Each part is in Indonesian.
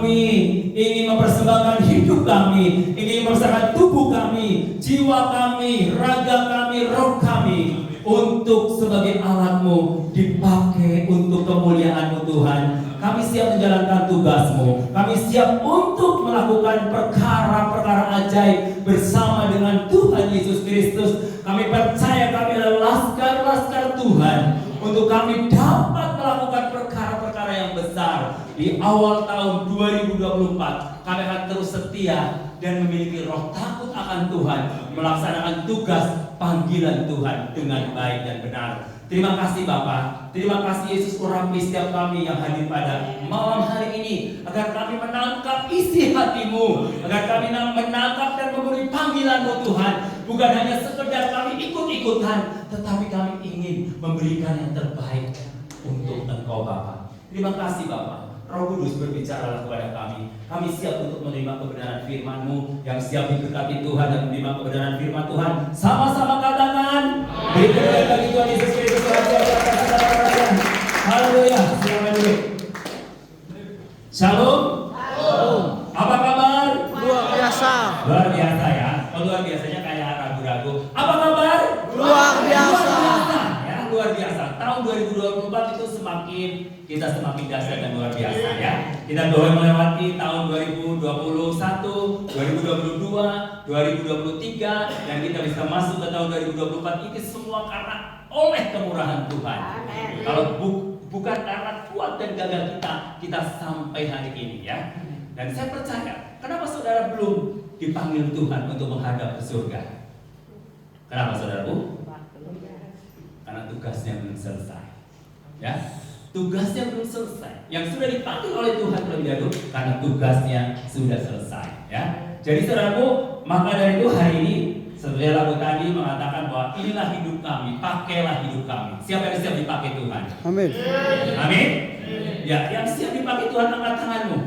kami ingin mempersembahkan hidup kami, ingin mempersembahkan tubuh kami, jiwa kami, raga kami, roh kami, untuk sebagai alat-Mu, dipakai untuk kemuliaan-Mu Tuhan. Kami siap menjalankan tugas-Mu. Kami siap untuk melakukan perkara-perkara ajaib bersama dengan Tuhan Yesus Kristus. Kami percaya kami adalah laskar-laskar Tuhan, untuk kami dapat melakukan perkara-perkara yang besar. Di awal tahun 2024, kami akan terus setia dan memiliki roh takut akan Tuhan, melaksanakan tugas panggilan Tuhan dengan baik dan benar. Terima kasih Bapa, terima kasih Yesus, urapi setiap kami yang hadir pada malam hari ini, agar kami menangkap isi hati-Mu, agar kami menangkap dan memenuhi panggilan-Mu Tuhan. Bukan hanya sekedar kami ikut-ikutan, tetapi kami ingin memberikan yang terbaik untuk Engkau Bapa. Terima kasih Bapa. Roh Kudus berbicara kepada kami. Kami siap untuk menerima kebenaran firman-Mu, yang siap diberkati Tuhan dan menerima kebenaran firman Tuhan. Sama-sama katakan, berikan bagi Tuhan Yesus Kristus raja atas segala kerajaan. Haleluya. Silakan duduk. Shalom. Shalom. Apa kabar? Luar biasa. Luar biasa ya. Luar biasanya kayak ragu-ragu. Apa kabar? Luar biasa. Ya, luar biasa. Tahun 2024 itu semakin dahsyat dan luar biasa ya. Kita boleh melewati tahun 2021, 2022, 2023, dan kita bisa masuk ke tahun 2024. Ini semua karena oleh kemurahan Tuhan. Amen. Kalau bukan karena kuat dan gagal kita sampai hari ini ya. Dan saya percaya, kenapa saudara belum dipanggil Tuhan untuk menghadap ke surga? Kenapa saudaraku? Karena tugasnya belum selesai. Ya, tugasnya belum selesai. Yang sudah dipanggil oleh Tuhan terlebih dahulu, karena tugasnya sudah selesai. Ya, jadi saudaraku, maka dari itu hari ini setelah lagu tadi mengatakan bahwa inilah hidup kami, pakailah hidup kami. Siapa yang siap dipakai Tuhan? Amin. Amin. Ya, yang siap dipakai Tuhan, angkat tanganmu.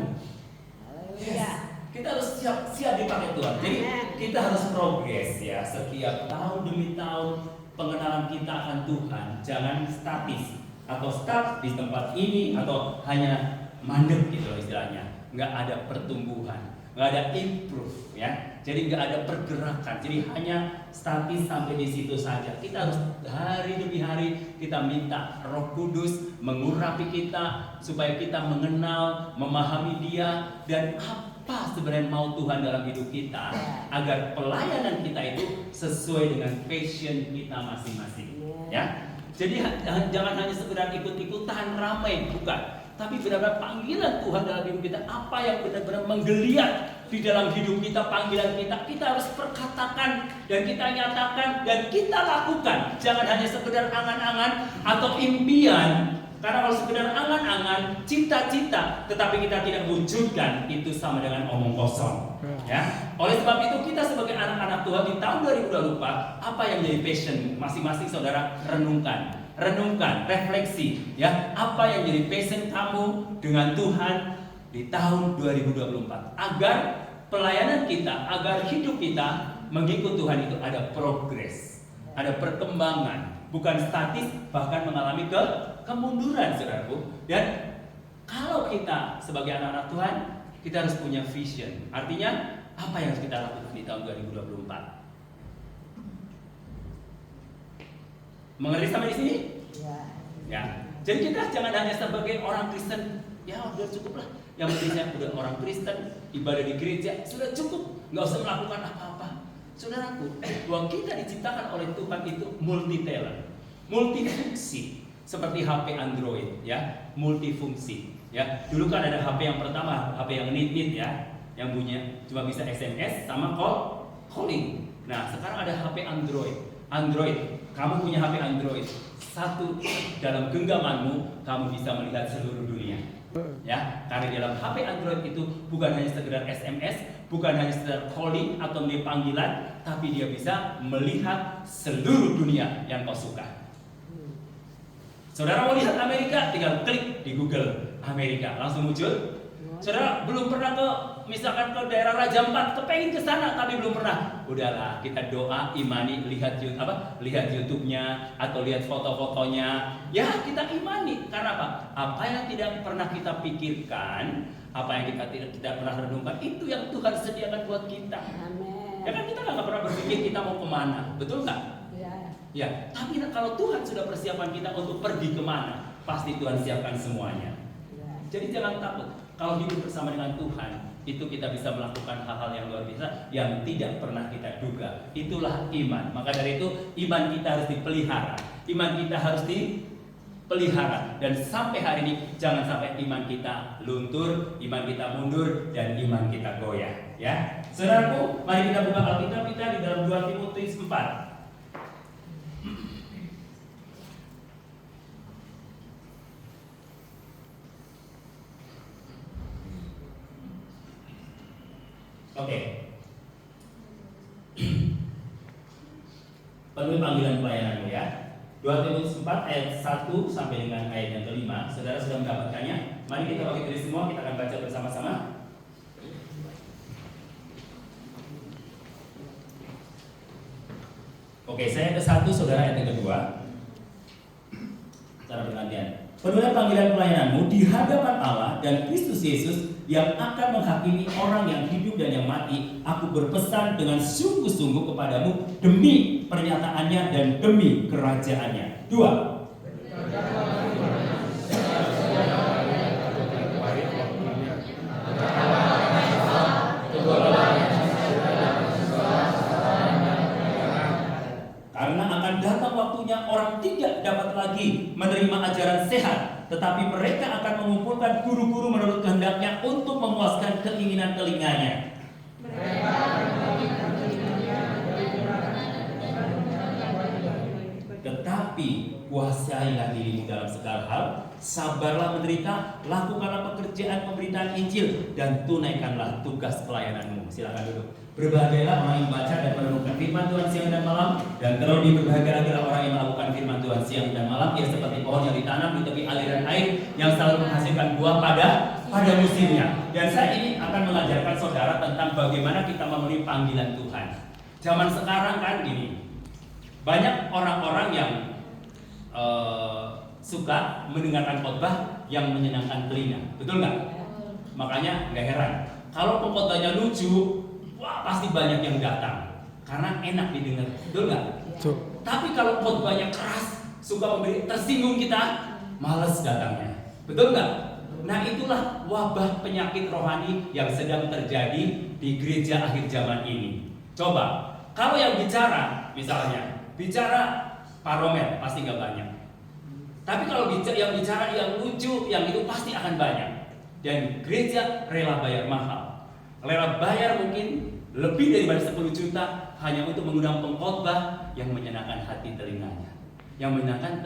Kita harus siap dipakai Tuhan. Jadi kita harus progres ya, setiap tahun demi tahun pengenalan kita akan Tuhan. Jangan statis atau stuck di tempat ini atau hanya mandek gitu istilahnya. Nggak ada pertumbuhan, nggak ada improve ya. Jadi nggak ada pergerakan. Jadi hanya statis sampai di situ saja. Kita harus hari demi hari kita minta Roh Kudus mengurapi kita supaya kita mengenal, memahami Dia dan apa sebenarnya mau Tuhan dalam hidup kita, agar pelayanan kita itu sesuai dengan passion kita masing-masing ya. Jadi jangan hanya sekedar ikut-ikutan ramai, bukan, tapi benar-benar panggilan Tuhan dalam hidup kita, apa yang benar-benar menggeliat di dalam hidup kita, panggilan kita harus perkatakan dan kita nyatakan dan kita lakukan. Jangan hanya sekedar angan-angan atau impian. Karena kalau sekedar angan-angan, cita-cita, tetapi kita tidak wujudkan, itu sama dengan omong kosong. Ya, oleh sebab itu kita sebagai anak-anak Tuhan di tahun 2024, apa yang jadi passion masing-masing saudara renungkan, refleksi. Ya, apa yang jadi passion kamu dengan Tuhan di tahun 2024, agar pelayanan kita, agar hidup kita mengikut Tuhan itu ada progres, ada perkembangan. Bukan statis, bahkan mengalami kemunduran, saudaraku. Dan kalau kita sebagai anak-anak Tuhan, kita harus punya vision. Artinya, apa yang harus kita lakukan di tahun 2024? Mengerti sampai di sini? Ya. Jadi kita jangan hanya sebagai orang Kristen, ya udah cukup lah. Yang penting saya udah orang Kristen, ibadah di gereja, sudah cukup. Nggak usah melakukan apa-apa. Saudaraku, bahwa kita diciptakan oleh Tuhan itu multi talent, multifungsi, seperti HP Android ya, multifungsi ya. Dulu kan ada HP yang pertama, HP yang nit ya, yang bunyinya cuma bisa SMS sama calling. Nah, sekarang ada HP Android. Kamu punya HP Android, satu dalam genggamanmu kamu bisa melihat seluruh dunia. Ya, karena dalam HP Android itu bukan hanya sekedar SMS, bukan hanya sekedar calling atau panggilan, tapi dia bisa melihat seluruh dunia yang kau suka. Saudara mau lihat Amerika, tinggal klik di Google Amerika, langsung muncul Saudara belum pernah misalkan ke daerah Raja Ampat, kepengen ke sana tapi belum pernah. Udahlah, kita doa, imani, lihat YouTube-nya atau lihat foto-fotonya. Ya, kita imani. Karena apa? Apa yang tidak pernah kita pikirkan, apa yang kita tidak pernah renungkan, itu yang Tuhan sediakan buat kita. Amin. Ya kan kita nggak pernah berpikir kita mau kemana, betul nggak? Ya, tapi kalau Tuhan sudah persiapan kita untuk pergi kemana, pasti Tuhan siapkan semuanya. Jadi jangan takut. Kalau hidup bersama dengan Tuhan, itu kita bisa melakukan hal-hal yang luar biasa yang tidak pernah kita duga. Itulah iman. Maka dari itu, iman kita harus dipelihara. Iman kita harus dipelihara. Dan sampai hari ini, jangan sampai iman kita luntur, iman kita mundur, dan iman kita goyah. Ya, saudaraku, mari kita buka Alkitab kita di dalam 2 Timotius 4. Oke. Penuhi panggilan pelayananmu ya. 2 Timotius 4 ayat 1 sampai dengan ayat yang kelima. Saudara sudah mendapatkannya? Mari kita bagi diri semua, kita akan baca bersama-sama. Oke, saya ke 1, saudara ayat yang kedua. Cara bergantian. Penuhi panggilan pelayananmu di hadapan Allah dan Kristus Yesus yang akan menghakimi orang yang hidup dan yang mati. Aku berpesan dengan sungguh-sungguh kepadamu demi pernyataannya dan demi kerajaannya. 2. Karena akan datang waktunya orang tidak dapat lagi menerima ajaran sehat, tetapi mereka akan mengumpulkan guru-guru menurut kehendaknya untuk memuaskan keinginan telinganya. Tetapi kuasailah dirimu dalam segala hal, sabarlah menderita, lakukanlah pekerjaan pemberitaan Injil, dan tunaikanlah tugas pelayananmu. Silakan duduk. Berbahagialah orang yang membaca dan merenungkan firman Tuhan siang dan malam, dan terlebih berbahagia lagi orang yang melakukan firman Tuhan siang dan malam. Ia seperti pohon yang ditanam di tepi aliran air yang selalu menghasilkan buah pada musimnya. Dan saya ini akan mengajarkan saudara tentang bagaimana kita memenuhi panggilan Tuhan. Zaman sekarang kan gini, banyak orang-orang yang suka mendengarkan khotbah yang menyenangkan telinga, betul nggak? Makanya nggak heran kalau pengkhotbahnya lucu, wah pasti banyak yang datang karena enak didengar, betul nggak? Tapi kalau khotbahnya keras, suka memberi tersinggung kita, males datangnya, betul nggak? Nah itulah wabah penyakit rohani yang sedang terjadi di gereja akhir zaman ini. Coba kalau yang bicara, misalnya bicara paromel pasti nggak banyak. Tapi kalau yang bicara yang lucu, yang itu pasti akan banyak. Dan gereja rela bayar mahal. Rela bayar mungkin lebih daripada 10 juta hanya untuk mengundang pengkhotbah yang menyenangkan hati telinganya. Yang menyenangkan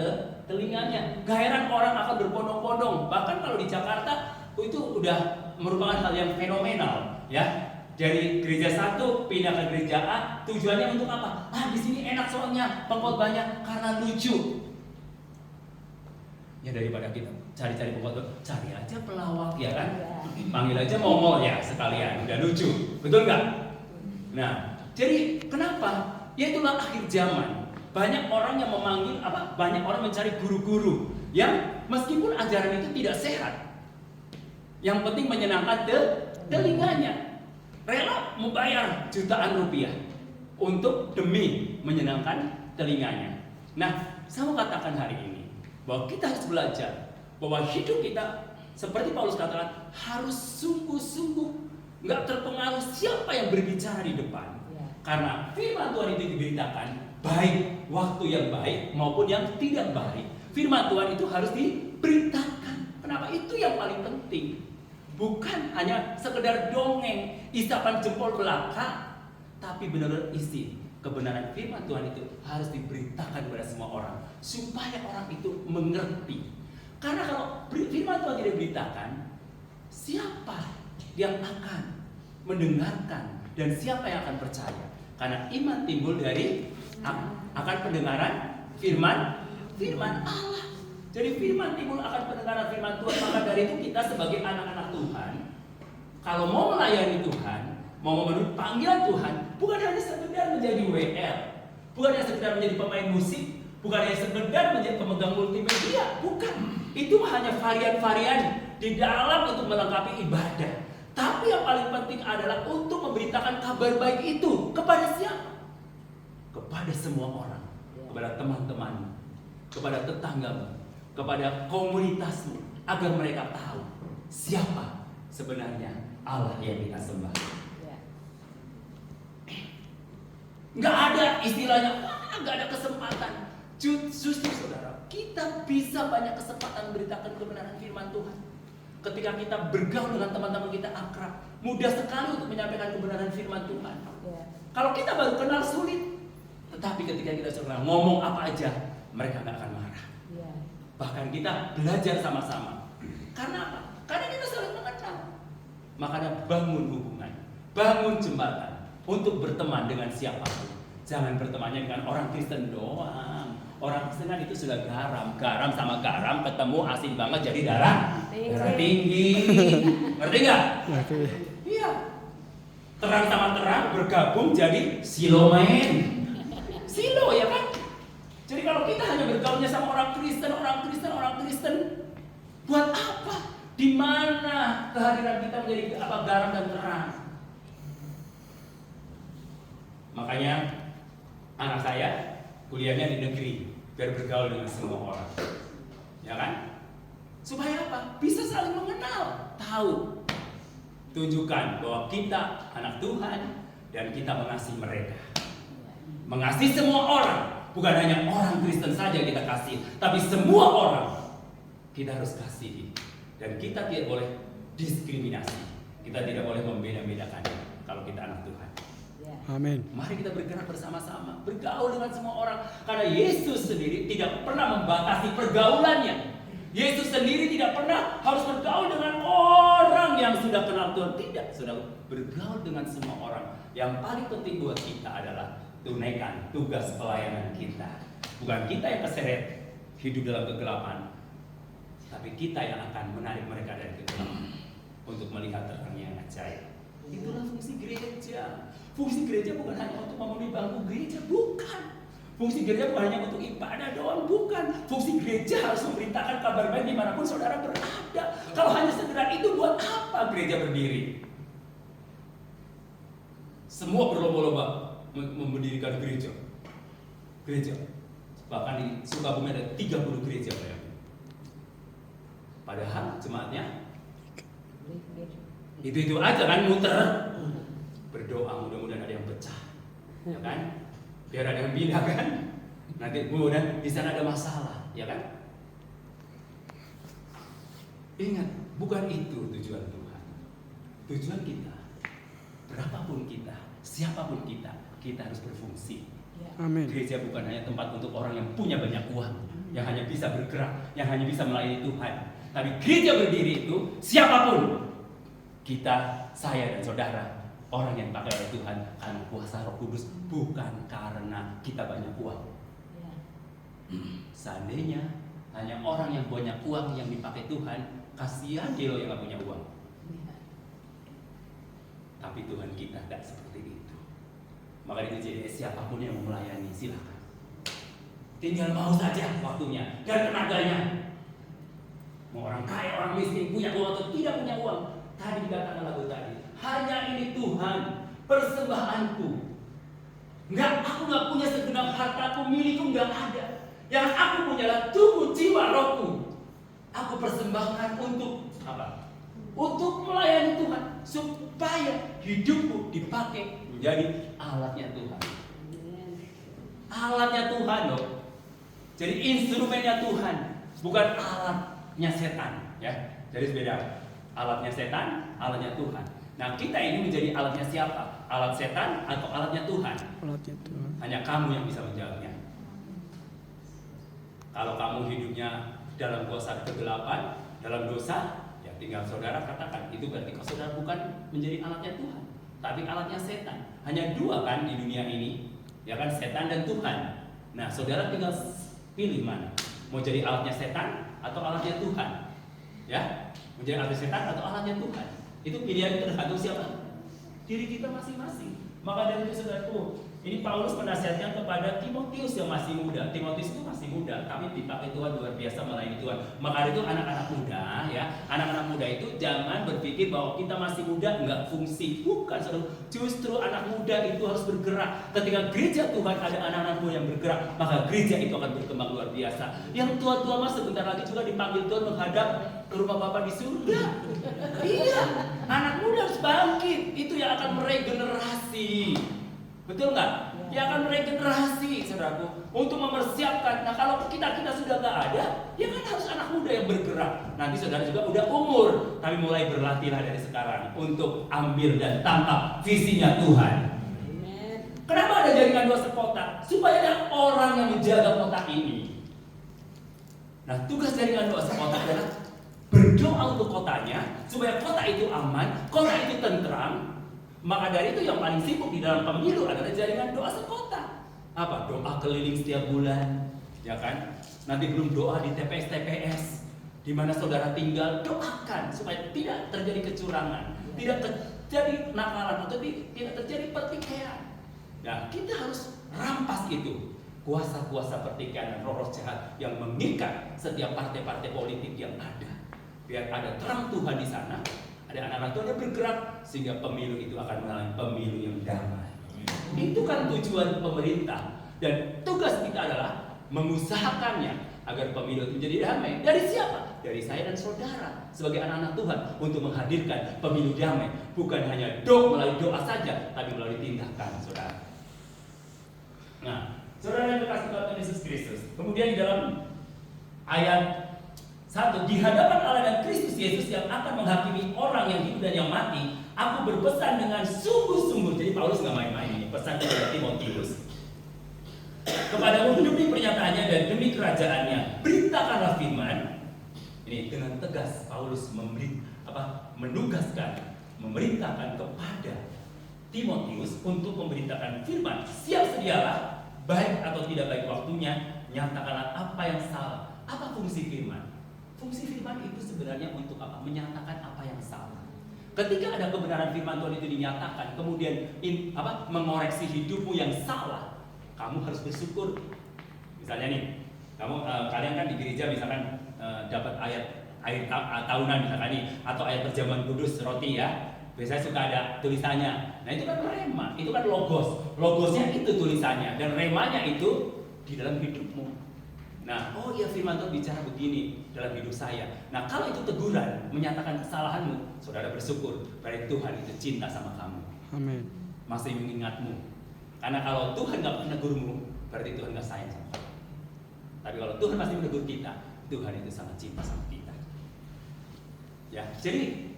telinganya. Gak heran orang akan berbondong-bondong. Bahkan kalau di Jakarta itu udah merupakan hal yang fenomenal, ya. Dari gereja satu pindah ke gereja A, tujuannya untuk apa? Di sini enak soalnya pengkhotbahnya karena lucu. Ya daripada kita cari-cari pengkhotbah, cari aja pelawak ya kan? Panggil aja Mongol ya sekalian, udah lucu, betul nggak? Nah, jadi kenapa? Ya itulah akhir zaman. Banyak orang yang memanggil banyak orang mencari guru-guru yang meskipun ajaran itu tidak sehat, yang penting menyenangkan telinganya. Rela membayar jutaan rupiah untuk demi menyenangkan telinganya. Nah, saya mau katakan hari ini bahwa kita harus belajar bahwa hidup kita seperti Paulus katakan harus sungguh-sungguh, nggak terpengaruh siapa yang berbicara di depan. Karena firman Tuhan itu diberitakan baik waktu yang baik maupun yang tidak baik. Firman Tuhan itu harus diberitakan. Kenapa? Itu yang paling penting. Bukan hanya sekedar dongeng, isapan jempol belaka, tapi benar-benar isi kebenaran firman Tuhan itu harus diberitakan kepada semua orang supaya orang itu mengerti. Karena kalau firman Tuhan tidak diberitakan, siapa yang akan mendengarkan dan siapa yang akan percaya? Karena iman timbul dari akan pendengaran firman Allah. Jadi firman timbul akan pendengaran firman Tuhan. Maka dari itu kita sebagai anak-anak Tuhan Kalau mau melayani Tuhan, mau memenuhi panggilan Tuhan, bukan hanya sekedar menjadi WL, bukan hanya sekedar menjadi pemain musik, bukan hanya sekedar menjadi pemegang multimedia, bukan. Itu hanya varian-varian di dalam untuk melengkapi ibadah. Tapi yang paling penting adalah untuk memberitakan kabar baik itu kepada siapa? Kepada semua orang, kepada teman-temanmu, kepada tetanggamu, kepada komunitasmu, agar mereka tahu siapa sebenarnya Allah yang kita sembah. Nggak ada istilahnya, nggak ada kesempatan. Justru saudara, kita bisa banyak kesempatan memberitakan kebenaran firman Tuhan. Ketika kita bergaul dengan teman-teman kita akrab, mudah sekali untuk menyampaikan kebenaran firman Tuhan. Kalau kita baru kenal sulit, tetapi ketika kita sudah ngomong apa aja, mereka nggak akan marah. Bahkan kita belajar sama-sama. Karena apa? Karena kita saling mengenal. Makanya bangun hubungan, bangun jembatan untuk berteman dengan siapapun. Jangan bertemannya dengan orang Kristen doang. Orang Kristen kan itu sudah garam. Garam sama garam ketemu asin banget jadi darah tinggi. Ngerti nggak? Iya. Terang sama terang bergabung jadi silomen. Silo ya kan? Jadi kalau kita hanya bergaulnya sama orang Kristen, buat apa? Di mana kehadiran kita menjadi apa garam dan terang? Makanya anak saya kuliahnya di negeri biar bergaul dengan semua orang, ya kan? Supaya apa? Bisa saling mengenal, tahu, tunjukkan bahwa kita anak Tuhan dan kita mengasihi mereka, mengasihi semua orang. Bukan hanya orang Kristen saja yang kita kasih, tapi semua orang kita harus kasihi. Dan kita tidak boleh diskriminasi. Kita tidak boleh membeda-bedakan kalau kita anak Tuhan. Amin. Mari kita bergerak bersama-sama, bergaul dengan semua orang. Karena Yesus sendiri tidak pernah membatasi pergaulannya. Yesus sendiri tidak pernah harus bergaul dengan orang yang sudah kenal Tuhan. Tidak, sudah bergaul dengan semua orang. Yang paling penting buat kita adalah tunaikan tugas pelayanan kita. Bukan kita yang keseret hidup dalam kegelapan, tapi kita yang akan menarik mereka dari kegelapan untuk melihat terang yang ajaib. Itulah fungsi gereja. Fungsi gereja bukan hanya untuk memenuhi bangku gereja, bukan. Fungsi gereja bukan hanya untuk ibadah doang, bukan. Fungsi gereja harus memberitakan kabar baik dimanapun saudara berada. Kalau hanya sekedar itu, buat apa gereja berdiri? Semua berlomba-lomba mendirikan gereja. Bahkan di Sukabumi ada 30 gereja bayangin. Padahal jemaatnya itu aja kan, muter. Berdoa mudah-mudahan ada yang pecah, ya kan? Biar ada yang pindah kan? Nanti mudah-mudahan di sana ada masalah, ya kan? Ingat, bukan itu tujuan Tuhan. Tujuan kita, berapapun kita, siapapun kita harus berfungsi. Amin. Gereja bukan hanya tempat untuk orang yang punya banyak uang, yang hanya bisa bergerak, yang hanya bisa melayani Tuhan. Tapi gereja berdiri itu siapapun, kita, saya dan saudara, orang yang dipakai oleh Tuhan karena kuasa Roh Kudus, bukan karena kita banyak uang. Seandainya hanya orang yang banyak uang yang dipakai Tuhan, kasihan dia loh yang gak punya uang. Tapi Tuhan kita tidak seperti itu. Maka itu jadi siapapun yang mau melayani silakan. Tinggal mau saja waktunya dan tenaganya. Mau orang kaya, orang miskin, punya uang atau tidak punya uang. Tadi dikatakan lagu tadi, hanya ini Tuhan persembahanku. Aku nggak punya segenap hartaku, milikku nggak ada. Yang aku punyalah tubuh, jiwa, rohku. Aku persembahkan untuk apa? Untuk melayani Tuhan, supaya hidupku dipakai menjadi alatnya Tuhan. Alatnya Tuhan loh. Jadi instrumennya Tuhan, bukan alatnya setan, ya. Jadi beda. Alatnya setan, alatnya Tuhan. Nah, kita ini menjadi alatnya siapa? Alat setan atau alatnya Tuhan? Alatnya Tuhan. Hanya kamu yang bisa menjawabnya. Kalau kamu hidupnya dalam kuasa kegelapan, dalam dosa, ya tinggal saudara katakan, itu berarti kalau saudara bukan menjadi alatnya Tuhan, tapi alatnya setan. Hanya dua kan di dunia ini, ya kan, setan dan Tuhan. Nah, saudara tinggal pilih mana, mau jadi alatnya setan atau alatnya Tuhan, ya, menjadi alatnya setan atau alatnya Tuhan. Itu pilihan tergantung siapa? Diri kita masing-masing. Maka dari itu saudaraku, ini Paulus menasihatkan kepada Timotius yang masih muda. Timotius itu masih muda, tapi dipakai Tuhan luar biasa melayani Tuhan. Maka itu anak-anak muda, ya, anak-anak muda itu jangan berpikir bahwa kita masih muda nggak fungsi. Bukan, saudara. Justru anak muda itu harus bergerak. Ketika gereja Tuhan ada anak-anak muda yang bergerak, maka gereja itu akan berkembang luar biasa. Yang tua-tua mas sebentar lagi juga dipanggil Tuhan menghadap ke rumah Bapa di surga. Iya, anak muda harus bangkit. Itu yang akan meregenerasi. Betul nggak? Yang akan meregenerasi, saudaraku, untuk mempersiapkan. Nah, kalau kita sudah nggak ada, ya kan harus anak muda yang bergerak. Nanti saudara juga udah umur, tapi mulai berlatihlah dari sekarang untuk ambil dan tangkap visinya Tuhan. Kenapa ada jaringan doa sekota? Supaya ada orang yang menjaga kota ini. Nah, tugas jaringan doa sekota adalah berdoa untuk kotanya, supaya kota itu aman, kota itu tentram. Maka dari itu yang paling sibuk di dalam pemilu adalah jaringan doa sekota. Apa? Doa keliling setiap bulan, ya kan? Nanti belum doa di TPS, di mana saudara tinggal, doakan supaya tidak terjadi kecurangan, tidak terjadi nakalan, atau tidak terjadi pertikaian. Nah, kita harus rampas itu kuasa-kuasa pertikaian dan roh-roh jahat yang mengikat setiap partai-partai politik yang ada. Biar ada terang Tuhan di sana. Ada anak-anak Tuhan yang bergerak sehingga pemilu itu akan mengalami pemilu yang damai. Itu kan tujuan pemerintah, dan tugas kita adalah mengusahakannya agar pemilu itu menjadi damai. Dari siapa? Dari saya dan saudara sebagai anak-anak Tuhan untuk menghadirkan pemilu damai, bukan hanya melalui doa saja, tapi melalui tindakan, saudara. Nah, saudara yang dikasihi Tuhan Yesus Kristus, kemudian di dalam ayat 1, di hadapan Allah dan Kristus Yesus yang akan menghakimi orang yang hidup dan yang mati, aku berpesan dengan sungguh-sungguh. Jadi Paulus nggak main-main ini, pesan kepada Timotius. Kepadamu demi pernyataannya dan demi kerajaannya, beritakanlah firman. Ini dengan tegas Paulus menugaskan, memerintahkan kepada Timotius untuk memberitakan firman. Siap sedialah, baik atau tidak baik waktunya, nyatakanlah apa yang salah. Apa fungsi firman? Fungsi firman itu sebenarnya untuk apa? Menyatakan apa yang salah. Ketika ada kebenaran firman Tuhan itu dinyatakan, kemudian mengoreksi hidupmu yang salah, kamu harus bersyukur. Misalnya nih, kalian kan di gereja misalkan dapat ayat tahunan misalkan nih, atau ayat perjamuan kudus roti ya. Biasanya suka ada tulisannya. Nah itu kan rema, itu kan logos. Logosnya itu tulisannya, dan remanya itu di dalam hidupmu. Nah, oh iya firman Tuhan bicara begini dalam hidup saya. Nah, kalau itu teguran, menyatakan kesalahanmu, saudara bersyukur, berarti Tuhan itu cinta sama kamu. Amin. Masih mengingatmu. Karena kalau Tuhan nggak menegurmu, berarti Tuhan nggak sayang sama kamu. Tapi kalau Tuhan masih menegur kita, Tuhan itu sangat cinta sama kita. Ya, jadi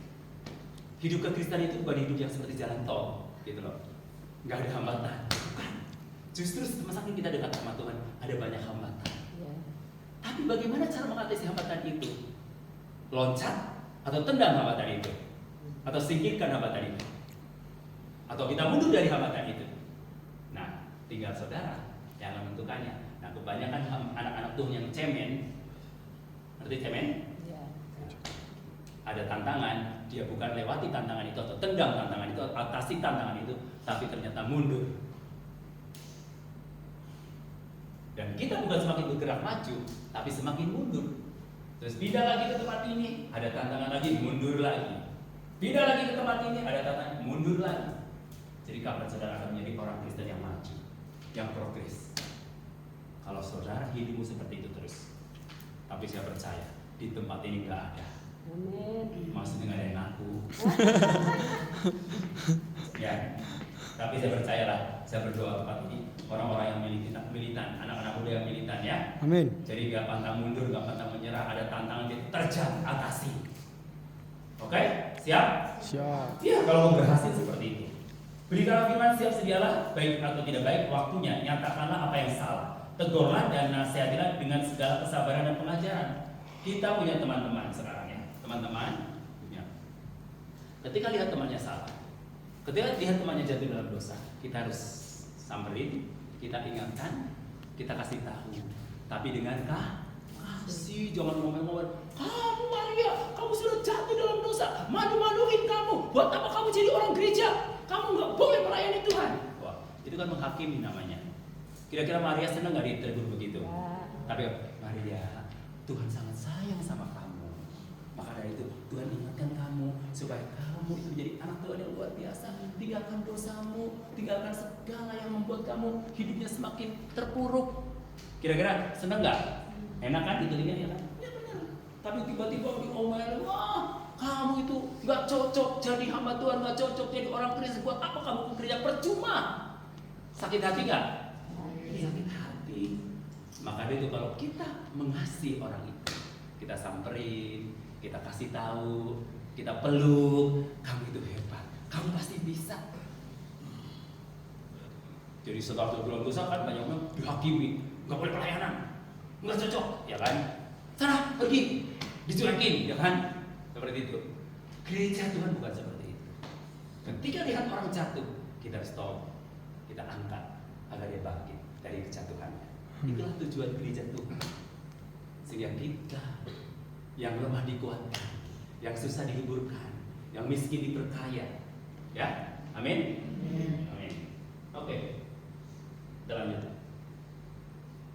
hidup kekristenan itu bukan hidup yang seperti jalan tol, gitu loh. Nggak ada hambatan. Bukan. Justru semakin kita dekat sama Tuhan, ada banyak hambatan. Tapi bagaimana cara mengatasi hambatan itu? Loncat atau tendang hambatan itu? Atau singkirkan hambatan itu? Atau kita mundur dari hambatan itu? Nah, tinggal saudara yang menentukannya. Nah, kebanyakan anak-anak Tuhan yang cemen, ngerti cemen? Ya. Ada tantangan, dia bukan lewati tantangan itu atau tendang tantangan itu, atasi tantangan itu, tapi ternyata mundur. Dan kita bukan semakin bergerak maju, tapi semakin mundur. Terus pindah lagi ke tempat ini, ada tantangan lagi, mundur lagi. Pindah lagi ke tempat ini, ada tantangan, mundur lagi. Jadi kapan saudara akan menjadi orang Kristen yang maju, yang progres? Kalau saudara hidupmu seperti itu terus. Tapi saya percaya, di tempat ini nggak ada. Maksudnya nggak ada yang ngaku. Ya. Tapi saya percayalah, saya berdoa tempat ini orang-orang yang militan, anak-anak muda yang militan ya. Amin. Jadi gak pantang mundur, gak pantang menyerah, ada tantangan kita terjang, atasi. Oke? Siap? Siap. Iya, kalau mau berhasil seperti itu. Berikanlah firman, siap sedialah, baik atau tidak baik waktunya, nyatakanlah apa yang salah. Tegurlah dan nasihatilah dengan segala kesabaran dan pengajaran. Kita punya teman-teman sekarang ya. Teman-teman punya. Ketika lihat temannya salah, ketika lihat temannya jatuh dalam dosa, kita harus samperin, kita ingatkan, kita kasih tahu. Tapi dengan kasih, jangan ngomel-ngomel. Kamu Maria, kamu sudah jatuh dalam dosa, malu-maluin kamu. buat apa kamu jadi orang gereja? Kamu nggak boleh melayani Tuhan. Wah, itu kan menghakimi namanya. Kira-kira Maria senang nggak ditegur begitu? Tapi Maria, Tuhan sangat sayang sama kamu. Maka dari itu Tuhan ingatkan kamu supaya kamu itu menjadi anak Tuhan yang luar biasa. Tinggalkan dosamu, tinggalkan segala yang membuat kamu hidupnya semakin terpuruk. Kira-kira senang nggak? Enak kan di telinga ya kan? Ya benar. Tapi tiba-tiba diomelin, wah kamu itu nggak cocok jadi hamba Tuhan, nggak cocok jadi orang Kristen. Buat apa kamu ke gereja? Percuma. Sakit hati nggak? Sakit hati. Maka itu kalau kita mengasihi orang itu, kita samperin, kita kasih tahu, kita peluk, kamu itu hebat, kamu pasti bisa. Jadi sebab dalam dosa kan banyak orang dihakimi, nggak boleh pelayanan, nggak cocok, ya kan? Sana pergi, dicuekin, ya kan? Seperti itu. Gereja Tuhan bukan seperti itu. Ketika lihat orang jatuh, kita stop, kita angkat agar dia bangkit dari kejatuhannya. Itulah tujuan gereja Tuhan. Sehingga kita yang lemah dikuatkan, yang susah dihiburkan, yang miskin diperkaya. Ya, amin. Amin. Oke, kita lanjut.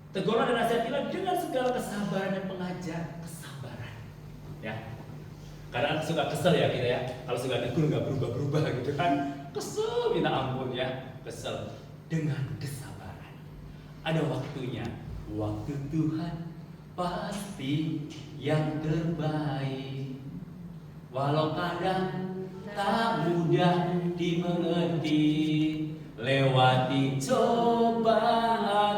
Tegurlah dan nasihatilah dengan segala kesabaran dan pengajar kesabaran. Ya, kadang suka kesel ya kita ya. Kalau suka tegur nggak berubah-berubah gitu kan, kesel minta ampun ya, kesel. Dengan kesabaran. Ada waktunya, waktu Tuhan pasti yang terbaik. Walau kadang tak mudah dimengerti, lewati cobaan,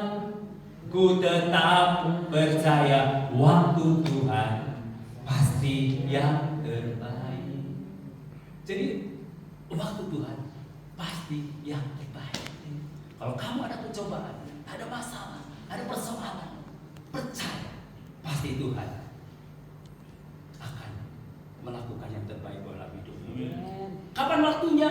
ku tetap percaya waktu Tuhan pasti yang terbaik. Jadi waktu Tuhan pasti yang terbaik. Kalau kamu ada pencobaan, ada masalah, ada persoalan, percaya pasti Tuhan akan melakukan yang terbaik dalam hidupmu. Kapan waktunya?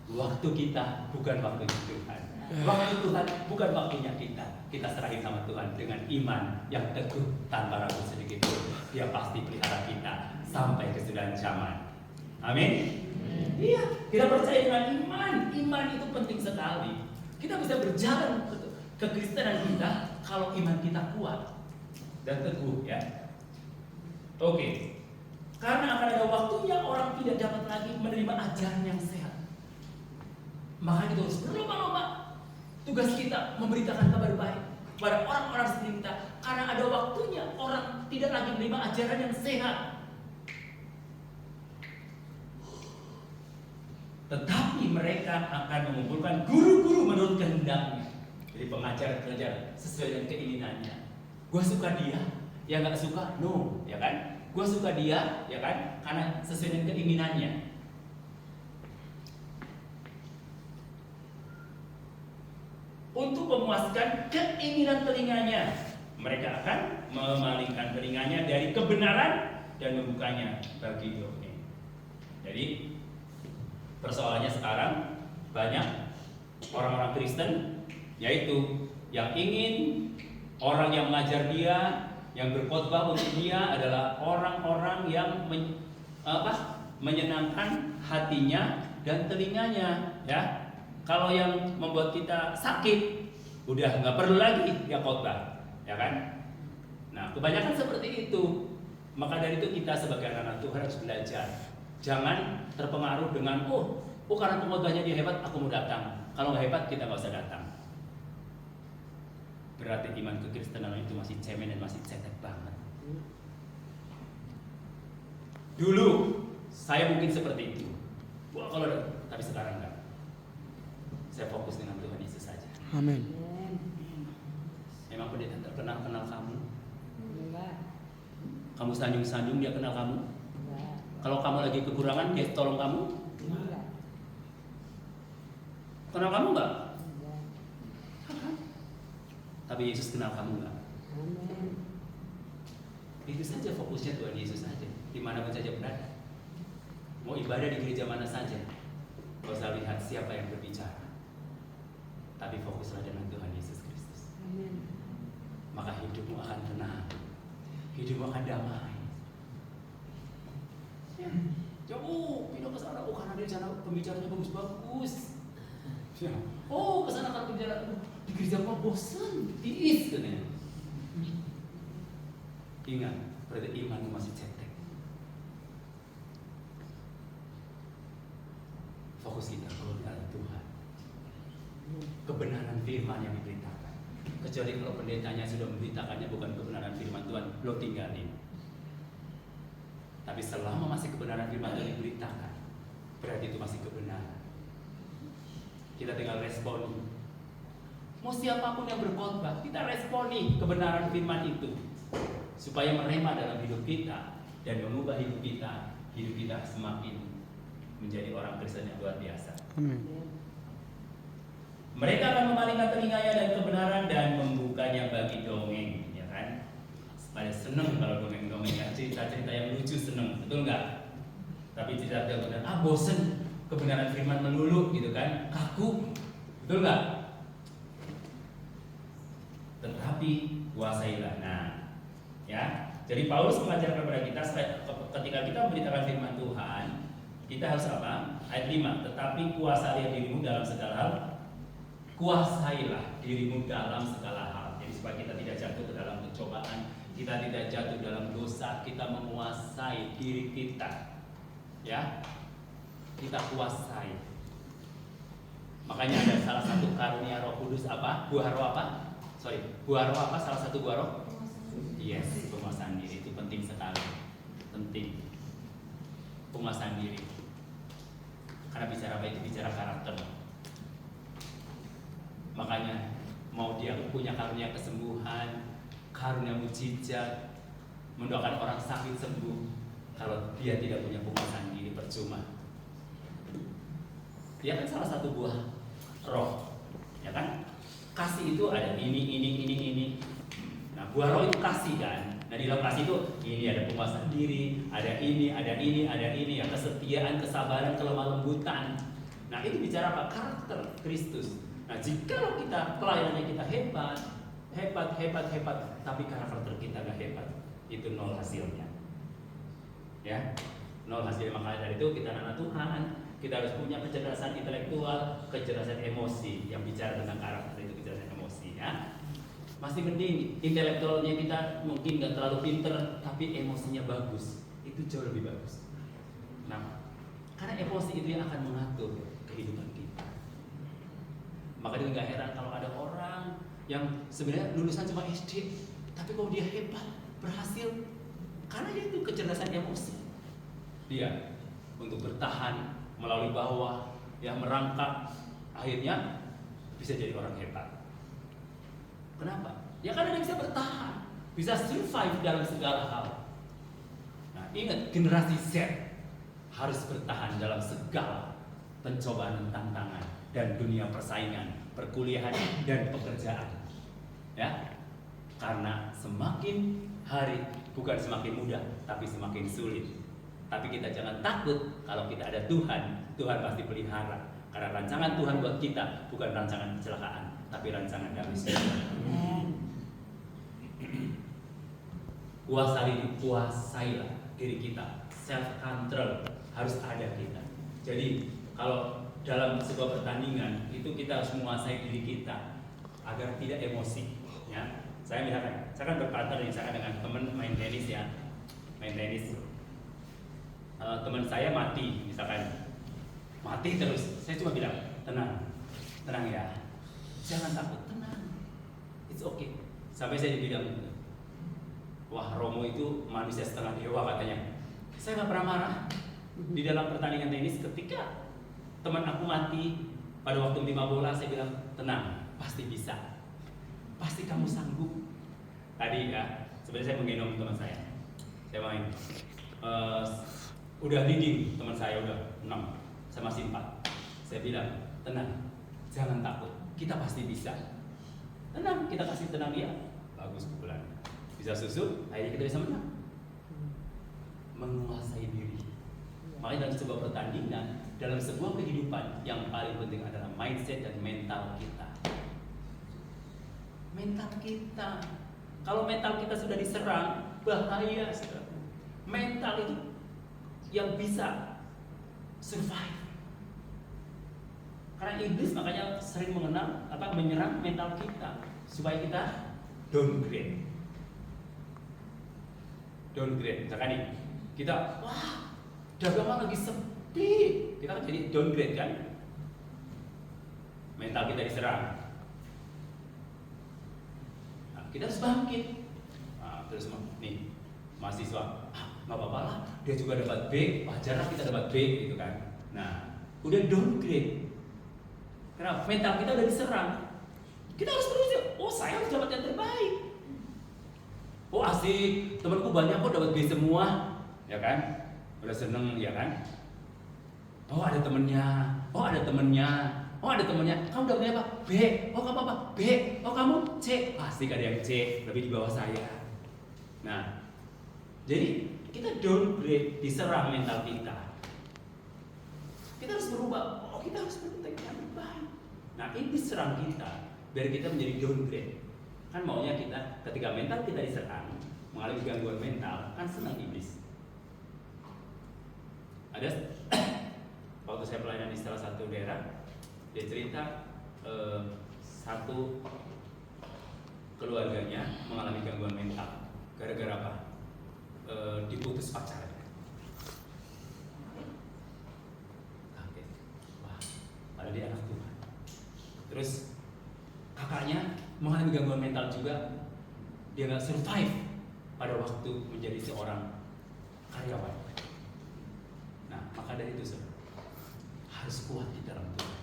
Waktu kita bukan waktunya Tuhan. Waktu Tuhan bukan waktunya kita. Kita serahin sama Tuhan dengan iman yang teguh tanpa ragu sedikit pun. Dia pasti pelihara kita sampai kesudahan zaman. Amin. Iya, kita percaya dengan iman. Iman itu penting sekali. Kita bisa berjalan ke kekristenan kita kalau iman kita kuat dan teguh ya. Oke. Karena akan ada waktunya orang tidak dapat lagi menerima ajaran yang sehat. Maka kita harus berlomba-lomba. Tugas kita memberitakan kabar baik kepada orang-orang seperti kita. Karena ada waktunya orang tidak lagi menerima ajaran yang sehat. Tetapi mereka akan mengumpulkan guru-guru menurut kehendaknya. Jadi pengajar-pengajar sesuai dengan keinginannya. Gua suka dia, ya nggak suka, no, ya kan? Gua suka dia, ya kan? Karena sesuai dengan keinginannya. Untuk memuaskan keinginan telinganya, mereka akan memalingkan telinganya dari kebenaran dan membukanya bagi doktrin. Jadi persoalannya sekarang banyak orang-orang Kristen, yaitu yang ingin orang yang mengajar dia, yang berkhotbah untuk dia adalah orang-orang yang menyenangkan hatinya dan telinganya, ya. Kalau yang membuat kita sakit, udah nggak perlu lagi dia khotbah, ya kan? Nah, kebanyakan seperti itu. Maka dari itu kita sebagai anak Tuhan harus belajar. Jangan terpengaruh dengan karena pengkhotbahnya dia hebat, aku mau datang. Kalau nggak hebat, kita nggak usah datang. Berarti iman kekristenan itu masih cemen dan masih cetek banget. Dulu saya mungkin seperti itu. Tapi sekarang enggak. Saya fokus dengan Tuhan Yesus saja. Amin. Memang pendeta terkenal kenal kamu? Kamu sanjung-sanjung dia kenal kamu? Kalau kamu lagi kekurangan dia tolong kamu? Kenal kamu enggak? Tapi Yesus kenal kamu enggak? Itu saja fokusnya Tuhan Yesus saja. Dimanapun saja berada. Mau ibadah di gereja mana saja, gak usah lihat siapa yang berbicara, tapi fokuslah dengan Tuhan Yesus Kristus. Maka hidupmu akan tenang, hidupmu akan damai. Ya, jauh pindah ke sana, karena dia pembicaranya bagus-bagus. Ya. Oh, kesana kan bicara di gereja kok bosan, tiis katanya. Ingat, berarti iman masih cetek. Fokus kita kepada Tuhan. Kebenaran firman yang diberitakan. Kecuali kalau pendetanya sudah memberitakannya bukan kebenaran firman Tuhan, lo tinggalin. Tapi selama masih kebenaran firman Tuhan diberitakan, berarti itu masih kebenaran. Kita tinggal responi. Mau siapapun yang berkhotbah, kita responi kebenaran firman itu supaya merema dalam hidup kita dan mengubah hidup kita semakin menjadi orang Kristen yang luar biasa. Amin. Mereka akan memalingkan telinganya dari kebenaran dan membukanya bagi dongeng, ya kan? Supaya seneng kalau dongeng-dongeng, ya, cerita-cerita yang lucu seneng, betul nggak? Tapi cerita yang benar, bosen kebenaran firman melulu, gitu kan? Kaku, betul nggak? Tetapi kuasailah. Nah, ya. Jadi Paulus mengajarkan kepada kita ketika kita memberitakan firman Tuhan, kita harus apa? Ayat 5. Tetapi kuasailah dirimu dalam segala hal. Kuasailah dirimu dalam segala hal. Jadi supaya kita tidak jatuh ke dalam pencobaan, kita tidak jatuh dalam dosa, kita menguasai diri kita. Ya. Kita kuasai. Makanya ada salah satu karunia Roh Kudus apa? Buah roh apa? Buah roh apa? Salah satu buah roh? Yes, penguasaan diri itu penting sekali. Penting. Penguasaan diri. Karena bicara apa itu bicara karakter. Makanya mau dia punya karunia kesembuhan, karunia mujizat, mendoakan orang sakit sembuh, kalau dia tidak punya penguasaan diri percuma. Dia kan salah satu buah roh, ya kan? Kasih itu ada ini. Nah, buah roh itu kasih kan. Nah, di dalam kasih itu ini ada penguasaan diri, ada ini, ya, kesetiaan, kesabaran, kelemah lembutan. Nah, itu bicara apa? Karakter Kristus. Nah, jika kita pelayanannya kita hebat, tapi karakter kita gak hebat, itu nol hasilnya. Ya, nol hasilnya. Makanya dari itu kita anak Tuhan, kita harus punya kecerdasan intelektual, kecerdasan emosi. Yang bicara tentang karakter itu kecerdasan emosi, ya. Masih mending intelektualnya kita mungkin gak terlalu pinter, tapi emosinya bagus. Itu jauh lebih bagus. Kenapa? Karena emosi itu yang akan mengatur kehidupan kita. Makanya nggak heran kalau ada orang yang sebenarnya lulusan cuma SD, tapi kalau dia hebat, berhasil, karena dia itu kecerdasan emosi. Dia untuk bertahan melalui bawah, yang merangkak, akhirnya bisa jadi orang hebat. Kenapa? Ya karena dia bisa bertahan, bisa survive dalam segala hal. Nah, ingat, generasi Z harus bertahan dalam segala pencobaan dan tantangan dan dunia persaingan, perkuliahan dan pekerjaan. Ya. Karena semakin hari bukan semakin mudah, tapi semakin sulit. Tapi kita jangan takut, kalau kita ada Tuhan, Tuhan pasti pelihara. Karena rancangan Tuhan buat kita bukan rancangan kecelakaan, tapi rancangan damai sejahtera. Kuasailah diri kita. Self control harus ada kita. Jadi kalau dalam sebuah pertandingan itu kita harus menguasai diri kita agar tidak emosi, ya. Saya misalkan, saya kan berpartner misalkan dengan teman main tenis, ya, main tenis. Teman saya mati, misalkan mati terus, saya cuma bilang tenang ya, jangan takut, tenang, it's okay. Sampai saya bilang, wah Romo itu manusia setengah dewa katanya. Saya nggak pernah marah di dalam pertandingan tenis ketika teman aku mati pada waktu 5 bola. Saya bilang tenang, pasti bisa, pasti kamu sanggup. Tadi ya, sebenarnya saya menggendong teman saya main, udah leading teman saya udah 6, saya masih 4. Saya bilang tenang, jangan takut, kita pasti bisa. Tenang, kita kasih tenang dia, bagus pukulan, bisa susul, akhirnya kita bisa menang. Menguasai diri. Makanya dalam sebuah pertandingan, dalam sebuah kehidupan, yang paling penting adalah mindset dan mental kita. Mental kita. Kalau mental kita sudah diserang, bahaya. Mental itu yang bisa survive Karena iblis makanya sering menyerang mental kita supaya kita downgrade. Misalkan nih, kita dagangan lagi sepi, kita kan jadi downgrade kan? Mental kita diserang. Nah, kita harus bangkit. Nah, terus nih mahasiswa, nggak apa-apa lah, dia juga dapat B, wajar lah kita dapat B gitu kan. Nah, udah downgrade. Karena mental kita udah diserang. Kita harus terus, saya harus dapat yang terbaik. Asik, temanku banyak kok dapat B semua, ya kan? Udah seneng, ya kan? Ada temennya. Kamu dapatnya apa? B. Kamu apa? B. Kamu C. Asik, ada yang C, lebih di bawah saya. Nah, jadi kita downgrade, diserang mental kita. Kita harus berubah. Kita harus berubah yang terbaik. Nah, ini serang kita biar kita menjadi downgrade. Kan maunya kita ketika mental kita diserang, mengalami gangguan mental, kan senang iblis. Ada waktu saya pelayanan di salah satu daerah, dia cerita satu keluarganya mengalami gangguan mental gara-gara apa? Diputus pacarnya. Kaget. Padahal dia anak Tuhan. Terus kakaknya mengalami gangguan mental juga, dia nggak survive pada waktu menjadi seorang karyawan. Nah, maka dari itu harus kuat di dalam Tuhan.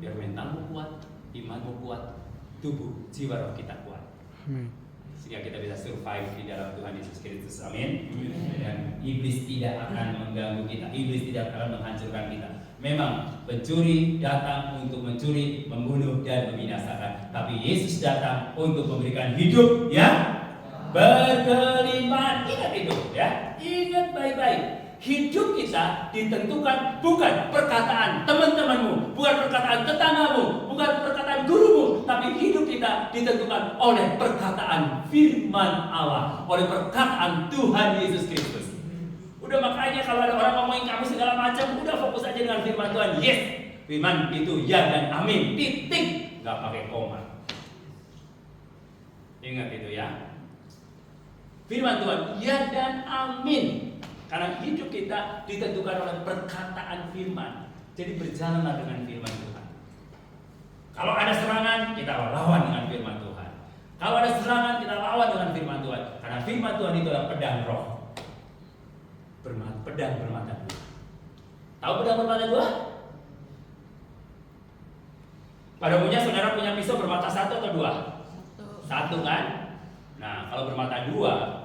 Biar mentalmu kuat, imanmu kuat, tubuh, jiwa roh kita kuat. Sehingga kita bisa survive di dalam Tuhan Yesus Kristus. Amin. Dan iblis tidak akan mengganggu kita, iblis tidak akan menghancurkan kita. Memang pencuri datang untuk mencuri, membunuh dan membinasakan, tapi Yesus datang untuk memberikan hidup yang berkelimpahan. Ingat itu ya, ingat baik-baik. Hidup kita ditentukan bukan perkataan teman-temanmu, bukan perkataan tetanggamu, bukan perkataan gurumu, tapi hidup kita ditentukan oleh perkataan firman Allah, oleh perkataan Tuhan Yesus Kristus. Udah, makanya kalau ada orang ngomongin kamu segala macam, udah fokus aja dengan firman Tuhan. Yes, firman itu ya dan amin, titik, nggak pakai koma. Ingat itu ya. Firman Tuhan ya dan amin. Karena hidup kita ditentukan oleh perkataan firman. Jadi berjalanlah dengan firman Tuhan. Kalau ada serangan, kita lawan dengan firman Tuhan. Kalau ada serangan, kita lawan dengan firman Tuhan. Karena firman Tuhan itu adalah pedang roh. Pedang bermata dua. Tahu pedang bermata dua? Pada umumnya saudara punya pisau bermata satu atau dua? Satu kan? Nah, kalau bermata dua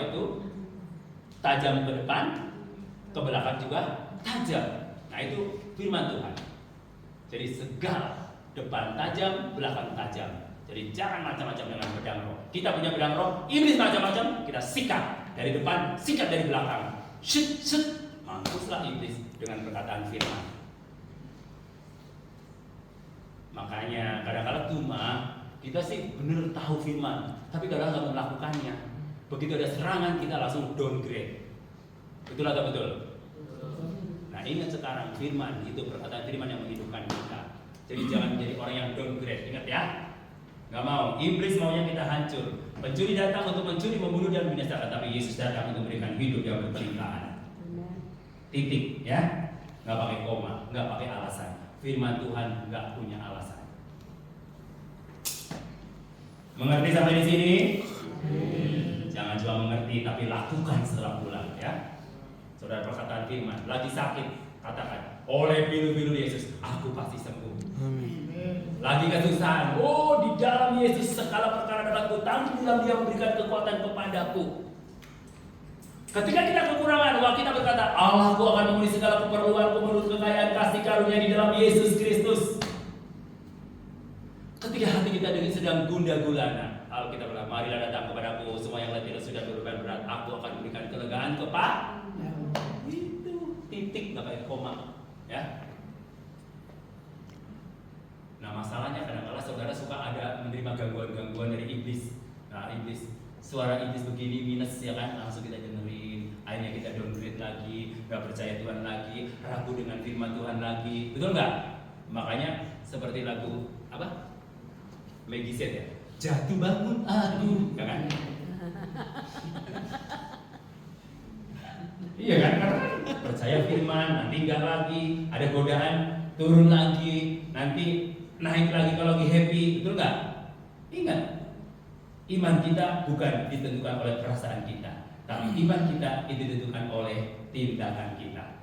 itu tajam ke depan, ke belakang juga tajam. Nah, itu firman Tuhan. Jadi segala depan tajam, belakang tajam. Jadi jangan macam-macam dengan pedang roh. Kita punya pedang roh, iblis macam-macam, kita sikat dari depan, sikat dari belakang. Shit, mampuslah iblis dengan perkataan firman. Makanya kadang-kadang cuma kita sih benar tahu firman, tapi kadang nggak melakukannya. Begitu ada serangan kita langsung downgrade. Betul atau betul? Nah, ingat sekarang firman itu perkataan firman yang menghidupkan kita. Jadi jangan menjadi orang yang downgrade. Ingat ya. Nggak mau. Iblis maunya kita hancur. Pencuri datang untuk mencuri, membunuh dan membinasakan, tapi Yesus datang untuk memberikan hidup yang berkelimpahan. Titik ya. Nggak pakai koma, nggak pakai alasan. Firman Tuhan nggak punya alasan. Mengerti sampai di sini? Jangan cuma mengerti tapi lakukan setelah pulang ya. Saudara, perkataan firman, lagi sakit, katakan, oleh bilu-bilu Yesus, aku pasti sembuh. Lagi kesusahan, di dalam Yesus segala perkara dapat kutanggung, dalam Dia memberikan kekuatan kepadaku. Ketika kita kekurangan, kita berkata, Allahku akan memenuhi segala keperluanku menurut kekayaan kasih karunia di dalam Yesus Kristus. Ketika hati kita sedang gundah gulana, Alkitab berkata, marilah datang kepadaku semua yang letih dan sudah beban berat, aku akan memberikan kelegaan itu titik, nggak kayak koma ya. Nah, masalahnya kadang-kadang saudara suka ada menerima gangguan-gangguan dari iblis. Nah, suara iblis begini minus ya kan, langsung kita dengerin, akhirnya kita downgrade lagi, nggak percaya Tuhan lagi, ragu dengan firman Tuhan lagi, betul nggak? Makanya seperti lagu apa? Maggie Set ya. Jatuh bangun, aduh, ya kan? Iya kan? Karena percaya firman, nanti enggak lagi, ada godaan, turun lagi, nanti naik lagi kalau lagi happy, betul nggak? Ingat, iman kita bukan ditentukan oleh perasaan kita, tapi iman kita itu ditentukan oleh tindakan kita.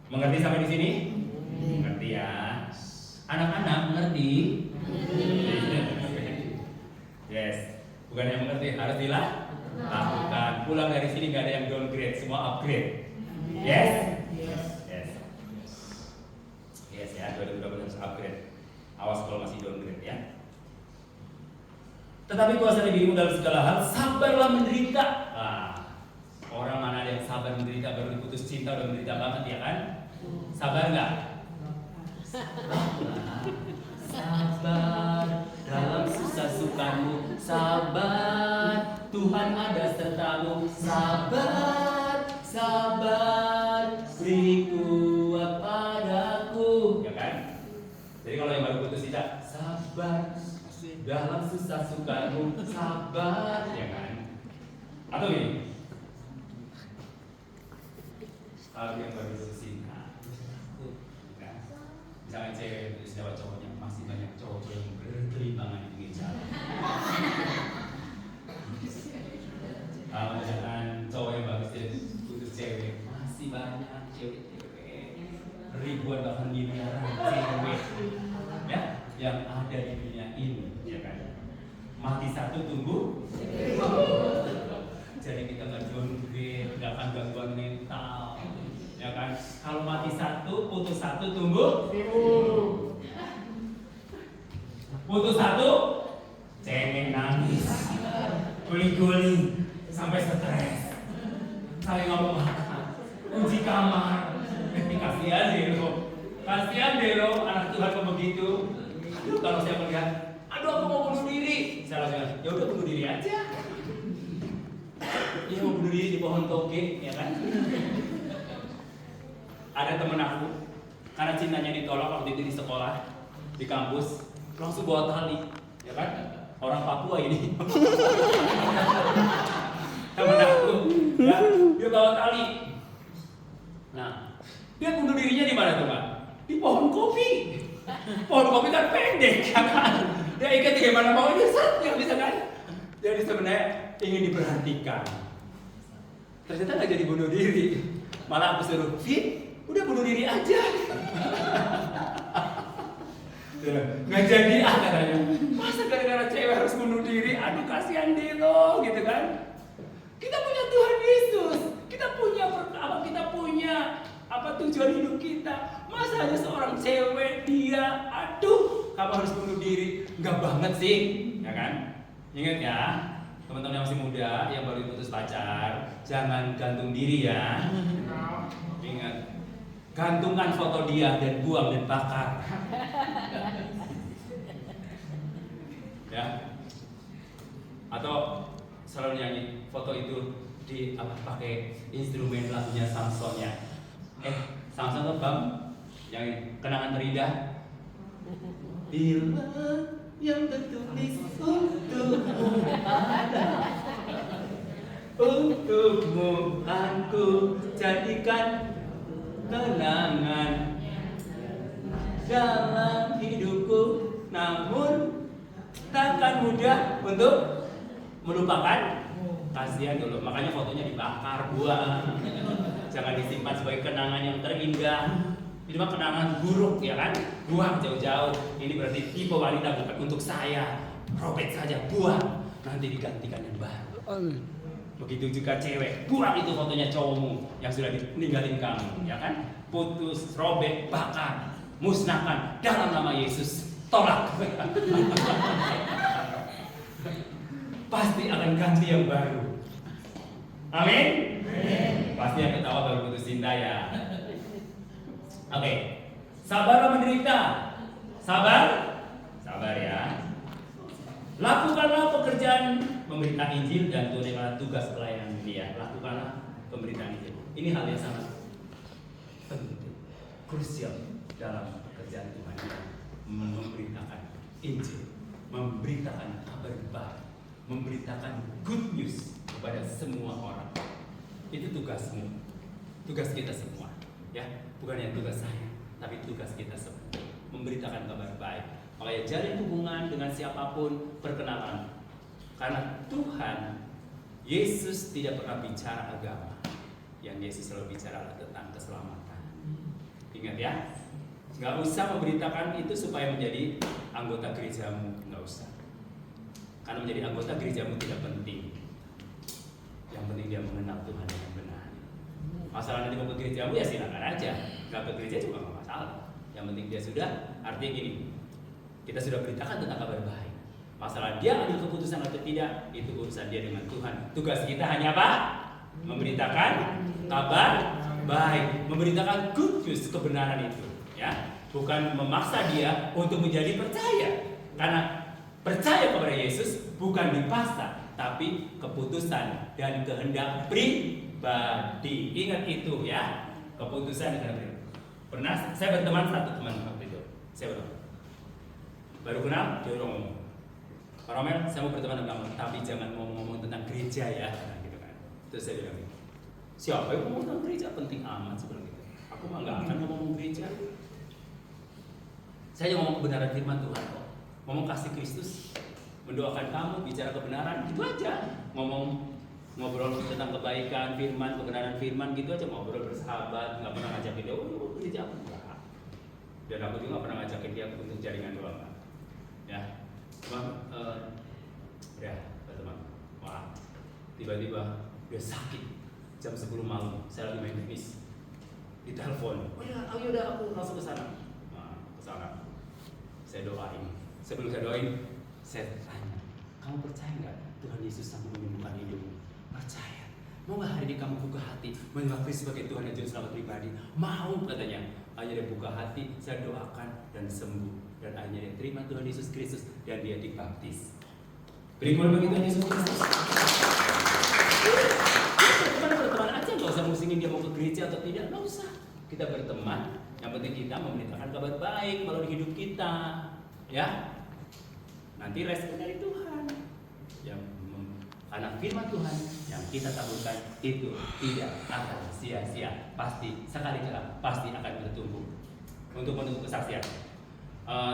Mengerti sampai di sini? Mengerti ya? Anak-anak mengerti? Yes. Bukan yang mengerti, harus dilakukan. Pulang dari sini nggak ada yang downgrade, semua upgrade. Yes? Yes. Yes ya, 2020 harus upgrade. Awas kalau masih downgrade ya. Tetapi kuasai dirimu dalam segala hal, sabarlah menderita. Orang mana ada yang sabar menderita baru diputus cinta udah menderita banget ya kan? Sabar nggak? Sabar dalam susah sukamu, sabar Tuhan ada sertamu, sabar, sabar beri kuat padaku, ya kan? Jadi kalau yang baru putus cinta, sabar dalam susah sukamu, sabar, ya kan? Atau gini, kalau yang baru putus cinta, misalnya cewek itu siapa cowoknya, masih banyak cowok yang berkelibangan di pinggir jalan. Kalau misalkan cowok yang bagus dia putus cewek, masih banyak cewek-cewek ribuan bahkan miliaran cewek ya yang ada di dunia ini, ya kan? Mati satu tumbuh. Jadi kita nggak downgrade, nggak akan gangguan mental. Ya kan? Kalau mati satu, putus satu, tumbuh 1000. Putus satu, cengeng nangis, guling-guling, sampai stres, saling ngomong kunci kamar. Kasihan deh lo, anak Tuhan kok begitu. Aduh, kalau saya melihat, aduh aku mau bunuh diri. Saya langsung, ya udah bunuh diri aja. Dia mau bunuh diri di pohon toge, ya kan? Ada temen aku, karena cintanya ditolak waktu itu di sekolah, di kampus, langsung bawa tali, ya kan? Orang Papua ini. Temen aku, ya, dia bawa tali. Nah, dia bunuh dirinya di mana tuh, Pak? Di pohon kopi. Pohon kopi kan pendek, ya kan? Dia ikat di mana mau dia set, nggak bisa kan? Jadi sebenarnya ingin diperhatikan. Ternyata nggak jadi bunuh diri, malah aku suruh fit. Udah bunuh diri aja. Nggak jadi katanya. Masa gara-gara cewek harus bunuh diri? Aduh kasihan deh lo, gitu kan? Kita punya Tuhan Yesus. Kita punya tujuan hidup kita. Masa hanya seorang cewek dia, aduh, kamu harus bunuh diri? Nggak banget sih, ya kan? Ingat ya, teman-teman yang masih muda, yang baru putus pacar, jangan gantung diri ya. Ingat. Gantungkan foto dia dan buang dan bakar. Ya. Atau selalu nyanyi foto itu di pakai instrumen lagunya Samson ya. Samson tuh bang yang kenangan terindah. Bila yang tertulis untukmu ada, untukmu aku jadikan kenangan dalam hidupku, namun takkan mudah untuk melupakan. Kasihan dulu, makanya fotonya dibakar, buang. Jangan disimpan sebagai kenangan yang terindah. Ini mah kenangan buruk ya kan? Buang jauh-jauh. Ini berarti tipe wanita bukan untuk saya. Robek saja, buang. Nanti digantikan yang baru. Begitu juga cewek, buang itu fotonya cowokmu yang sudah meninggalin kamu, ya kan? Putus, robek, bakar, musnahkan dalam nama Yesus. Tolak. Pasti akan ganti yang baru. Amin. Pasti yang ketawa baru putus cinta ya. Oke. Sabarlah menderita. Sabar ya. Lakukanlah pekerjaan pemberitaan Injil dan tunaikanlah tugas pelayanan dia. Lakukanlah pemberitaan Injil. Ini hal yang sangat penting. krusial dalam pekerjaan Tuhan, memberitakan Injil, memberitakan kabar baik, memberitakan good news kepada semua orang. Itu tugasmu, tugas kita semua, ya, bukan yang tugas saya, tapi tugas kita semua, memberitakan kabar baik. Makanya jalin hubungan dengan siapapun, perkenalan, karena Tuhan Yesus tidak pernah bicara agama, yang Yesus selalu bicara tentang keselamatan. Ingat ya, nggak usah memberitakan itu supaya menjadi anggota gerejamu, nggak usah. Karena menjadi anggota gerejamu tidak penting. Yang penting dia mengenal Tuhan dengan benar. Masalah nanti mau ke gerejamu ya silakan aja, nggak ke gereja juga nggak masalah. Yang penting dia sudah, artinya gini, kita sudah beritakan tentang kabar baik. Masalah dia ambil keputusan atau tidak, itu urusan dia dengan Tuhan. Tugas kita hanya apa? Memberitakan kabar baik, memberitakan good news, kebenaran itu, ya, bukan memaksa dia untuk menjadi percaya. Karena percaya kepada Yesus bukan dipaksa, tapi keputusan dan kehendak pribadi. Ingat itu ya, keputusan dan kehendak pribadi. Pernah saya berteman satu teman waktu itu, saya baru kenal, dia udah ngomong, Pak Romel, saya mau berteman dengan kamu, tapi jangan ngomong-ngomong tentang gereja ya, nah, gitu kan. Terus saya bilang, siapa yang ngomong tentang gereja? Penting amat sebelum itu. Aku mah nggak akan ngomong gereja. Saya cuma ngomong kebenaran firman Tuhan kok. Ngomong kasih Kristus, mendoakan kamu, bicara kebenaran, gitu aja. Ngobrol tentang kebaikan firman, kebenaran firman, gitu aja. Ngobrol bersahabat, nggak pernah ngajakin dia, oh gereja aku enggak. Dan aku juga nggak pernah ngajakin dia untuk jaringan doang. Ya, cuma ya teman, wah, tiba-tiba dia sakit jam 10 malam, saya lagi main tenis, ditelepon, oh ya udah aku langsung ke sana. Nah, ke sana, saya doain. Sebelum saya doain, saya tanya, kamu percaya nggak Tuhan Yesus sanggup menyembuhkan hidupmu? Percaya. Mau nggak hari ini kamu buka hati menerima Kristus sebagai Tuhan dan Juru Selamat pribadi? Mau, katanya. Akhirnya dia buka hati, saya doakan dan sembuh. Dan akhirnya dia terima Tuhan Yesus Kristus dan dia dibaptis. Berikan bagi Tuhan Yesus Kristus. Kita berteman aja, nggak usah musingin dia mau ke gereja atau tidak, nggak usah. Kita berteman, yang penting kita memberitakan kabar baik melalui hidup kita, ya. Nanti respon dari Tuhan, yang karena firman Tuhan yang kita taburkan itu tidak akan sia-sia, pasti sekali pasti akan bertumbuh. Untuk menuntut kesaksian,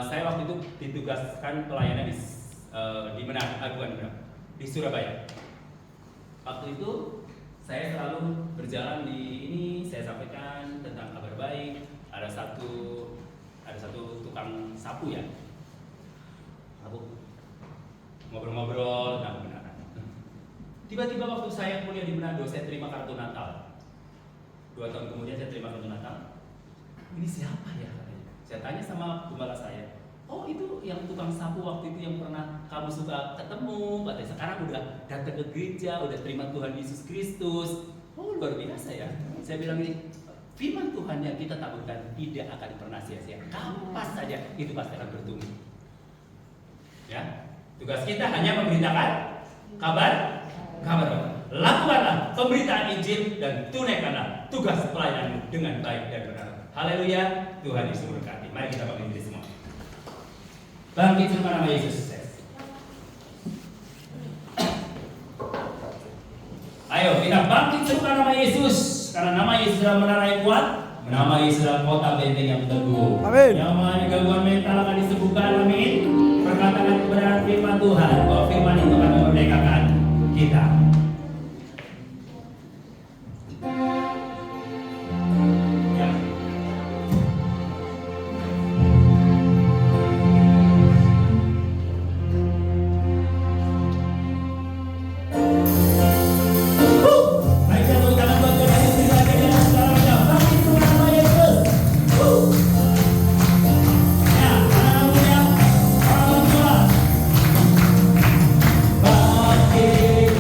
saya waktu itu ditugaskan pelayanan di di Surabaya. Waktu itu saya selalu berjalan di ini, saya sampaikan tentang kabar baik. Ada satu tukang sapu ya, ngobrol-ngobrol tentang kebenaran. Tiba-tiba waktu saya kuliah di Manado, saya terima kartu Natal. 2 tahun kemudian saya terima kartu Natal. Ini siapa ya? Saya tanya sama gembala saya. Oh, itu yang tukang sapu waktu itu yang pernah kamu suka ketemu. Katanya sekarang udah datang ke gereja, udah terima Tuhan Yesus Kristus. Oh, luar biasa ya. Saya bilang ini, firman Tuhan yang kita taburkan tidak akan pernah sia-sia. Kapas saja itu pasti akan bertumbuh. Ya, tugas kita hanya memberitakan kabar. Lakukanlah pemberitaan Injil dan tunaikanlah tugas pelayananmu dengan baik dan benar. Haleluya, Tuhan Yesus memberkati. Mari kita bangkit diri semua. Bangkit dalam nama Yesus. Ayo kita bangkit dalam nama Yesus, karena nama Yesus adalah menara yang kuat, nama Yesus adalah kota benteng yang teguh. Amin. Yang mengalami gangguan mental akan disembuhkan. Amin. Perkatakan kebenaran firman Tuhan, bahwa firman itu akan memerdekakan kita. Bangkit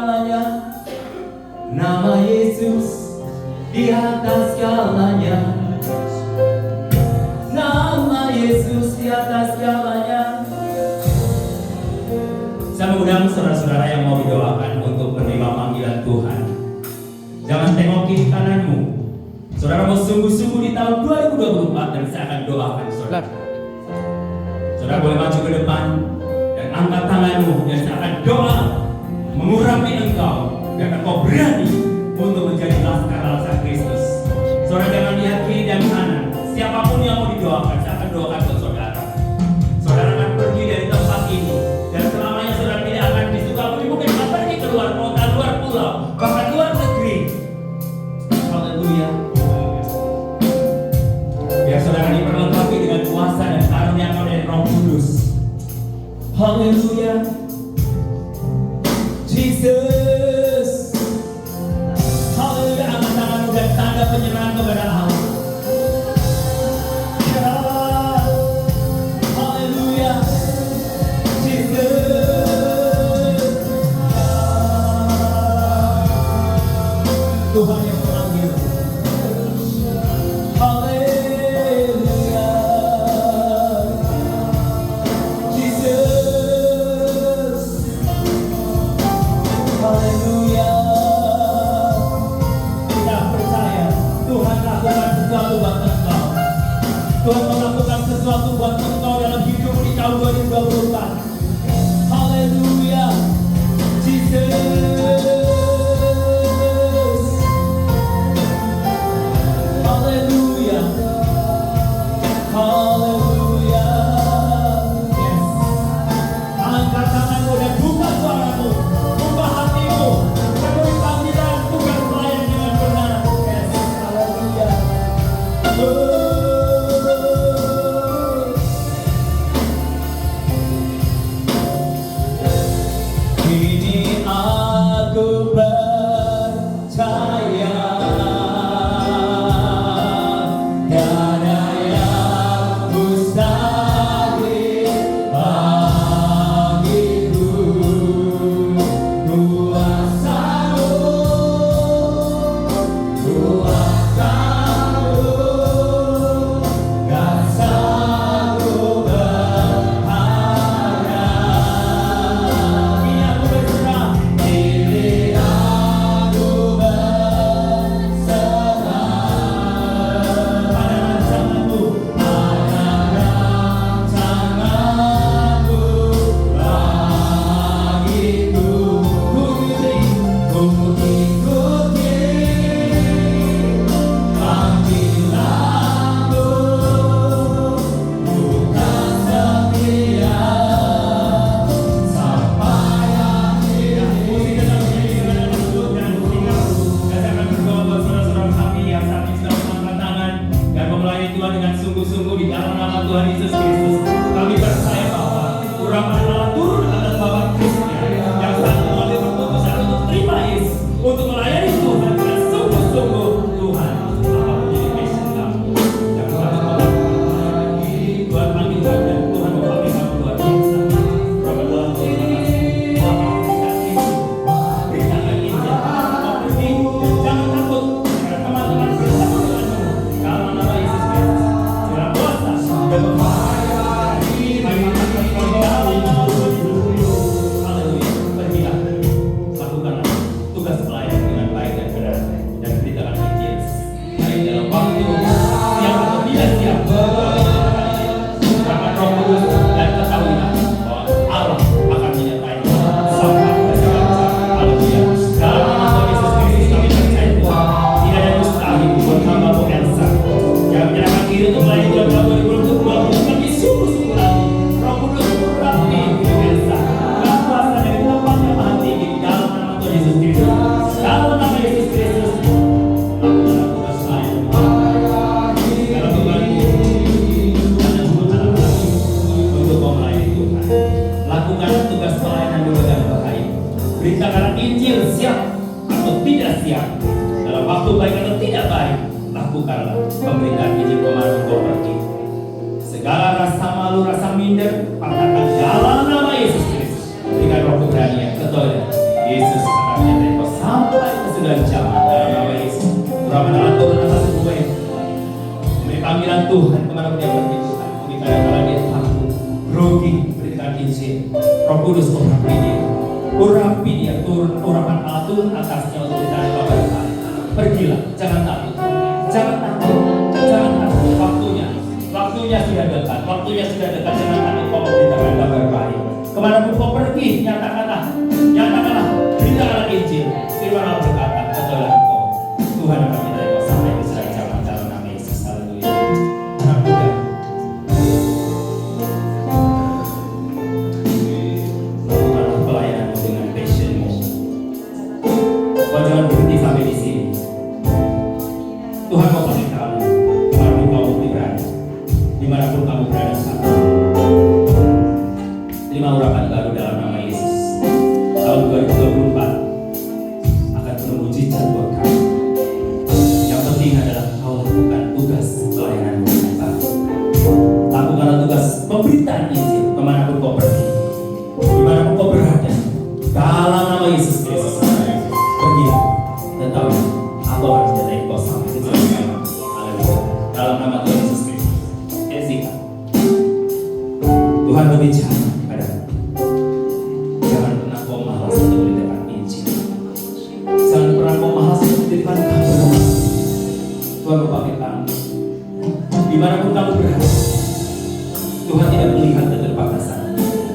segalanya. Nama Yesus di atas segalanya. Nama Yesus di atas segalanya. Saya mengundang saudara-saudara yang mau didoakan untuk menerima panggilan Tuhan. Jangan tengok kiri kananmu. Saudara mau sungguh-sungguh di tahun 2024 dan saya akan doakan saudara. Saudara boleh maju ke depan dan angkat tanganmu dan saya akan doa mengurapi engkau dan engkau berani untuk menjadi laskar Kristus. Saudara jangan lihat kiri dan kanan. Siapapun yang mau didoakan, saya akan doakan untuk saudara. Saudara akan pergi dari tempat ini dan selamanya saudara tidak akan disukapuni, mungkin akan pergi keluar kota, luar pulau, bahkan luar negeri. Haleluya. Biar saudara diperlengkapi dengan kuasa dan karunia dari Roh Kudus. Haleluya. Jesus. Haleluya. Angkat tanganmu dan tanda penyerahan kepada Allah. Haleluya. Jesus. Tuhan yang memanggil. Haleluya. Jesus. Haleluya. Kita percaya Tuhan lakukan sesuatu buat engkau. Tuhan melakukan sesuatu buat engkau dalam hidup di tahun 2024. Haleluya. Jesus. Haleluya. Haleluya. Yes. Angkat tanganmu dan buka suaramu, buka hatimu, penuhi panggilan bukan pelayan dengan benar. Yes. Haleluya. Kini aku percaya tiada yang mustahil bagiku. Kuasa-Mu, kuasa-Mu, kasar-Mu berharap. Kini aku berserah, kini aku berserah pada rancangan-Mu, pada rancangan-Mu bagiku. Ku ikuti panggilan-Mu, bukan setia sampai akhir. Musik tetap menyanyi dengan lembut dan ringan. Dan saya akan berdoa buat saudara-saudara kami yang saat ini sedang mengangkat tangan dan memelayani Tuhan dengan sungguh-sungguh di dalam nama Tuhan Yesus Kristus. Kami percaya bahwa urapan Allah turun atas Bapak Kristusnya yang saat ini mengambil keputusan untuk terima Yesus, untuk melayani Tuhan dengan sungguh-sungguh. Tuhan, apa menjadi passion kamu? Jangan takut lagi. Tuhan panggil kamu dan Tuhan memanggil kamu luar biasa. Berapa Tuhan terima kasih. Beritakan Injil. Mau pergi, jangan takut. Karena teman-teman bersama denganmu. Dalam nama Yesus Kristus. Dalam kuasa dan melayani haleluya. Pergilah. Lakukanlah tugas pelayan dengan baik dan benar. Dan beritakan Injil. Baik dalam waktu siap atau tidak siap. Beritakan Roh Kudus dan ketahuilah bahwa Allah akan menyertai sampai segala cara. Haleluya. Dalam nama Tuhan Yesus Kristus kami percaya Tuhan. Tidak ada mustahil buat hamba-Mu Elsa. Jangan menyerahkan diri untuk melayani Tuhan dalam 2024. Kami sungguh-sungguh lagi. Roh Kudus urapi hidup Elsa. Dengan kuasa dari tempat yang maha tinggi di dalam nama Tuhan Yesus Kristus. Dalam nama Yesus Kristus. Lakukanlah tugas pelayan. Dalam Tuhan Tuhan untuk melayani Tuhan. Lakukanlah tugas pelayanan dengan baik. Beritakanlah Injil siap atau tidak siap. Dalam waktu baik atau tidak baik. Lakukanlah pemberitaan Injil kemana kau pergi. Segala rasa malu, rasa minder, patahkan dalam nama Yesus Kristus. Dengan roh keberanian, betul ya? Yesus akan akan menyertai kau sampai kesudahan zaman dalam nama Yesus. Urapan Allah Tuhan atas gue. Beri panggilan Tuhan kemana pun dia pergi Tuhan. Beri kadang-kadang dia takut, grogi, berikan Injil. Roh Kudus urapi dia. Urapi dia, urapan Allah Tuhan atasnya untuk ditarik kabar baik. Pergilah, jangan takut. Jangan takut. Jangan takut. Waktunya sudah dekat. Waktunya sudah dekat. Jangan takut kau memberitakan kabar baik. Kemanapun kau pergi, nyatakanlah, beritakanlah Injil. Firman Allah berkata, katakanlah kau, Tuhan akan menyertai kau sampai kesudahan zaman dalam nama Yesus. Haleluya. Anak muda, lakukanlah pelayananmu dengan passionmu. Kau jangan berhenti sampai di sini. Tuhan mau pakai kamu, dimanapun kamu berada, dimanapun kamu berada sekarang. Terima urapan baru dalam nama Yesus. Tahun 2024 akan penuh mujizat buat kamu. Yang penting adalah kau lakukan tugas pelayananmu dengan baik. Lakukanlah tugas pemberitaan Injil kemanapun kau pergi, dimanapun kau berada. Dalam nama Yesus Kristus, pergilah dan tahu aku akan menyertai kau sampai kesudahan zaman. Haleluya. Dalam nama Tuhan Yesus Kristus. Jessica, Tuhan berbicara. Jangan pernah kau malas untuk mendengar Injil. Jangan pernah kau malas untuk mendengar kabar. Tuhan pakai kamu. Dimanapun kamu berada, Tuhan tidak melihat keterbatasan,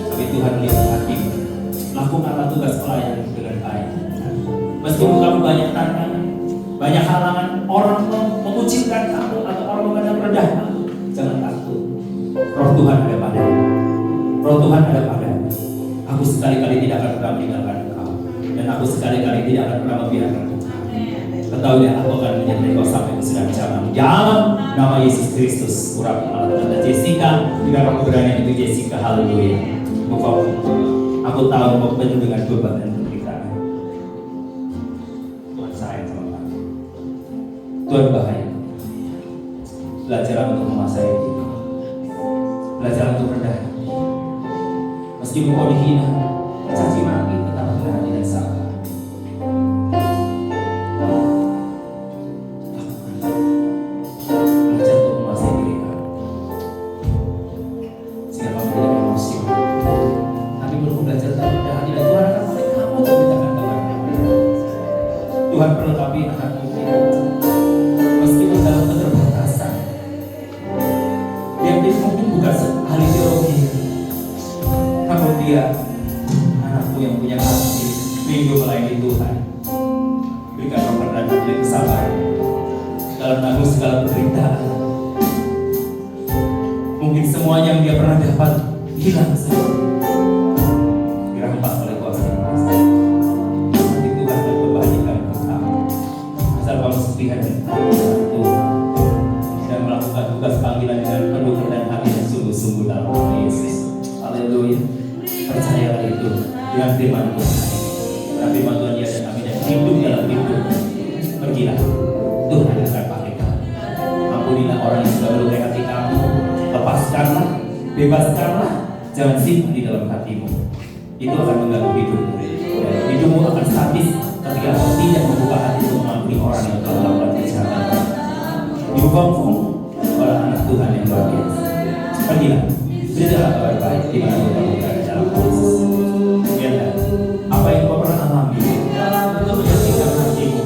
tapi Tuhan melihat hatimu. Lakukanlah tugas pelayanan dengan baik. Meskipun kamu banyak tantangan, banyak halangan, orang mengucilkan kamu atau orang memandang rendah kamu, jangan takut. Roh Tuhan ada padamu. Roh Tuhan ada padamu. Aku sekali-kali tidak akan pernah meninggalkan engkau, dan aku sekali-kali tidak akan pernah membiarkan engkau. Ketahuilah aku akan menyertai kau sampai kesudahan zaman. Dalam nama Yesus Kristus. Urapi Allah Tante Jessica dengan roh keberanian itu Jessica. Haleluya. Aku tahu kau penuh dengan beban dan penderitaan. Tuhan sayang sama kamu. Tuhan bahaya. Belajar untuk menguasai diri. Belajar untuk rendah. Meskipun kau dihina, caci maki, tetap berhati dan sabar. Belajar untuk menguasai diri kamu. Sehingga kamu tidak emosi. Tapi perlu belajar dalam berhati dan Tuhan akan pakai kamu untuk memberitakan kabar. Tuhan perlengkapi anakmu itu. Meskipun dalam keterbatasan, dia mungkin bukan ahli teologi, namun dia anakku yang punya hati minggu melayani Tuhan. Berikan roh dan hati kesabaran dalam menanggung segala penderitaan. Mungkin semuanya yang dia pernah dapat hilang saja, dirampas oleh kuasa iblis. Nanti Tuhan akan membagikan ke kamu asal kamu setia dan Tuhan dan melakukan tugas panggilan dengan penuh kerendahan hati dan sungguh-sungguh dalam nama Yesus. Haleluya. Percayalah itu dengan firman Tuhan. Karena firman Tuhan ya dan amin dan hidup dalam hidup. Pergilah, Tuhan akan pakai kamu. Ampunilah orang yang sudah melukai hati kamu. Lepaskanlah, bebaskanlah. Jangan simpan di dalam hatimu. Itu akan mengganggu hidupmu. Dan hidupmu akan statis ketika kau tidak membuka hati untuk mengampuni orang yang telah melakukan kejahatan. Dibungkung oleh anak Tuhan yang luar biasa. Pergilah, beritalah kabar baik di mana kamu berada dalam Yesus. Lihatlah apa yang kau pernah alami untuk menyakitkan hatimu.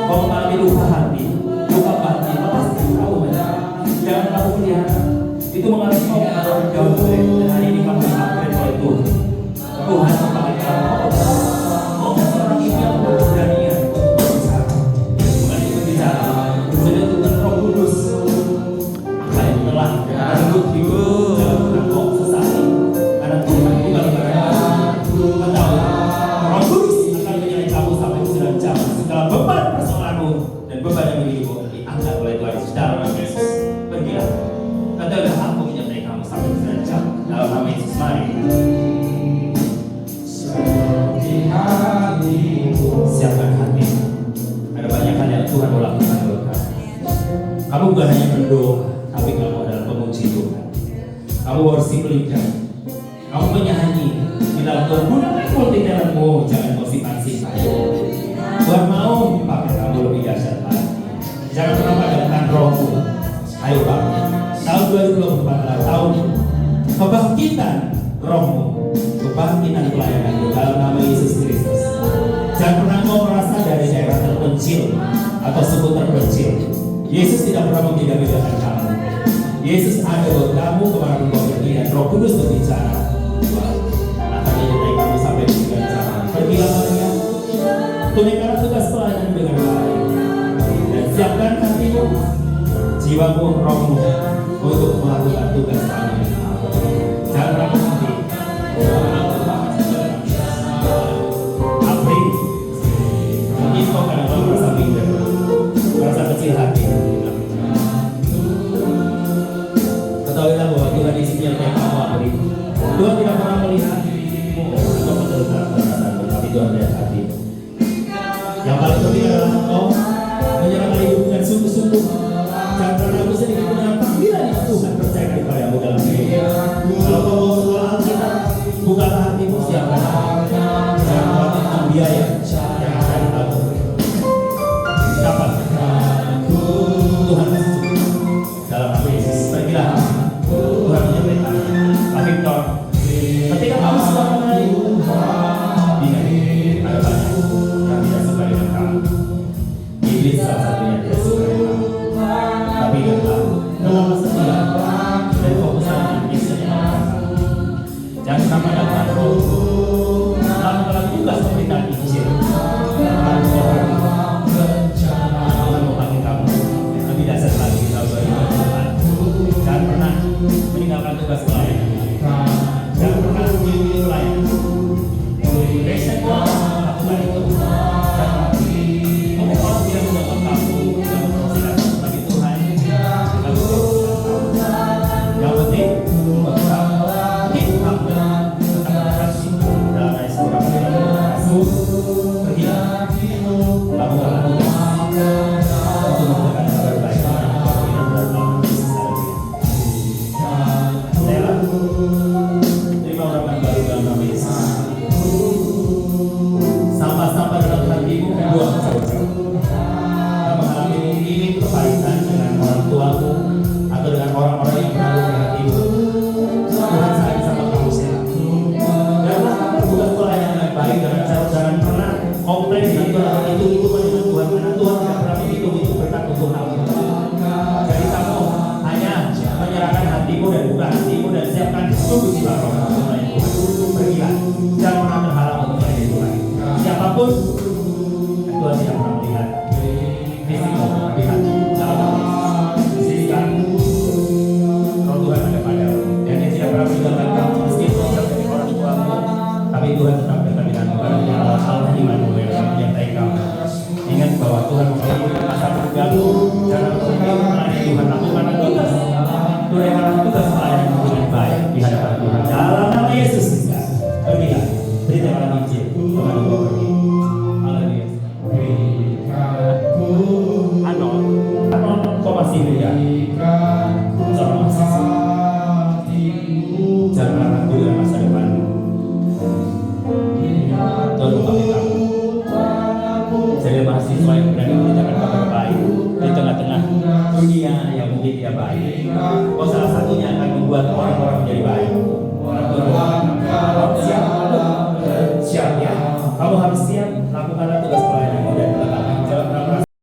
Kau mengalami luka hati, luka batin, pasti kamu menyerah. Jangan kamu pelihara. Itu mengalami kau mengalami jauh dan hari ini kamu upgrade oleh Tuhan. Tuhan memakai kamu. Kau seorang ibu yang berani untuk berbicara. Bukan itu berbicara, sudah Tuhan Roh Kudus. Apa yang telah merenggut hidup dalam kau sesali. Karena Tuhan bukan barang. Ketahui, Roh Kudus akan menyertai kamu sampai kesudahan zaman. Segala beban persoalanmu dan beban yang menghidupmu diangkat oleh Tuhan Yesus dalam nama Yesus. Pergilah. Katakanlah aku menyertai kamu sampai kesudahan zaman. Dalam nama Yesus, mari. Siapkan hati. Ada banyak hal yang Tuhan mau lakukan buat kamu. Kamu bukan hanya berdoa, tapi kamu adalah pemuji Tuhan. Kamu worship leader. Kamu menyanyi di dalam Tuhan. Bukan multi talentmu, jangan kau simpan-simpan. Tuhan mau pakai kamu lebih dahsyat lagi. Jangan pernah padamkan rohmu. Ayo Pak, tahun 2024 adalah tahun kebangkitan rohmu, kebangkitan pelayananmu dalam nama Yesus Kristus. Jangan pernah kau merasa dari daerah terpencil atau suku terpencil. Yesus tidak pernah membeda-bedakan kamu. Yesus ada buat kamu kemanapun kau pergi, dan Roh Kudus berbicara. Akan menyertai kamu sampai dengan zaman. Pergilah Maria, tunaikan tugas pelayanan dengan baik, dan siapkan hatimu, jiwamu, rohmu untuk melakukan tugas pelayanan. Jangan pernah berhenti. April, mungkin kau kadang-kadang merasa minder, merasa kecil hati. Ketahuilah bahwa Tuhan di sini yang kamu April. Tuhan tidak pernah melihat dirimu atau mendengar perasaanmu, tapi Tuhan melihat hatimu. Yang paling penting adalah engkau menyerahkan hidup dengan sungguh-sungguh. Jangan pernah ragu sedikit dengan panggilan yang Tuhan percayakan kepadamu dalam hidup. Kalau kau mau sekolah Alkitab, bukalah hatimu, siapkan hati. Jangan khawatir tentang biaya yang akan ditabung. Kapan? Tuhan masih cukup. Dalam nama Yesus, pergilah. Tuhan menyertai Pak Victor. Ketika kamu sudah mulai, ingat ada banyak yang tidak suka dengan kamu. Iblis salah satunya tidak suka dengan kamu. Tapi ingatlah, tetaplah setia dan fokuslah di misi yang ada. Jangan sampai dapat roh. Lakukanlah tugas pemberitaan Injil. Tuhan memanggil kamu lebih dahsyat lagi di tahun 2024. Jangan pernah meninggalkan tugas pelayanan. Jangan pernah pilih pelayanan. Passion lakukan itu. Mungkin orang tidak mendapat kamu, tidak mempersilakan bagi Tuhan. Kamu yang penting, keep up, tetap berkasih dalam ayat surah kamu pergi. Kamu akan tugas untuk memberikan kabar baik kepada orang dalam nama Yesus. Saya terima urapan baru dalam nama Yesus. Sampah-sampah dalam hatimu buang jauh-jauh. Kamu mengalami mungkin kepahitan dengan orang tuamu atau dengan orang-orang yang berlalu di hatimu. Tuhan sayang sama kamu sehat. Dan lakukan tugas pelayanan dengan baik dengan jangan pernah komplain dengan Tuhan atau hitung-hitungan dengan Tuhan, karena Tuhan tidak pernah menghitung-hitung berkat untuk kamu. Jadi kamu hanya menyerahkan hatimu dan buka hatimu dan siapkan sungguh jiwa roh untuk melayani Tuhan. Pergilah, jangan pernah terhalang untuk melayani Tuhan. Siapapun, Tuhan tidak pernah melihat fisikmu, melihat dalam hati. Di sini kan, roh Tuhan ada padamu, dan Dia tidak pernah meninggalkan kamu meski kau jauh dari orang tuamu, tapi Tuhan tetap dekat dengan kamu. Allah Immanuel yang menyertai kamu. Ingat bahwa Tuhan memiliki masa bergabung. Jangan berhenti melayani Tuhan, lakukan tugas. Tunaikanlah tugas pelayanan dengan baik di hadapan Tuhan. Dalam nama Yesus, pergilah, beritakan Injil kepada kau pergi. Haleluya. Anon, kau masih muda. Seorang mahasiswa. Jangan ragu dengan masa depanmu. Tuhan memakai kamu. Jadi mahasiswa yang berani memberitakan kabar baik di tengah-tengah dunia yang mungkin tidak baik. Kau salah satunya akan membuat orang-orang menjadi baik.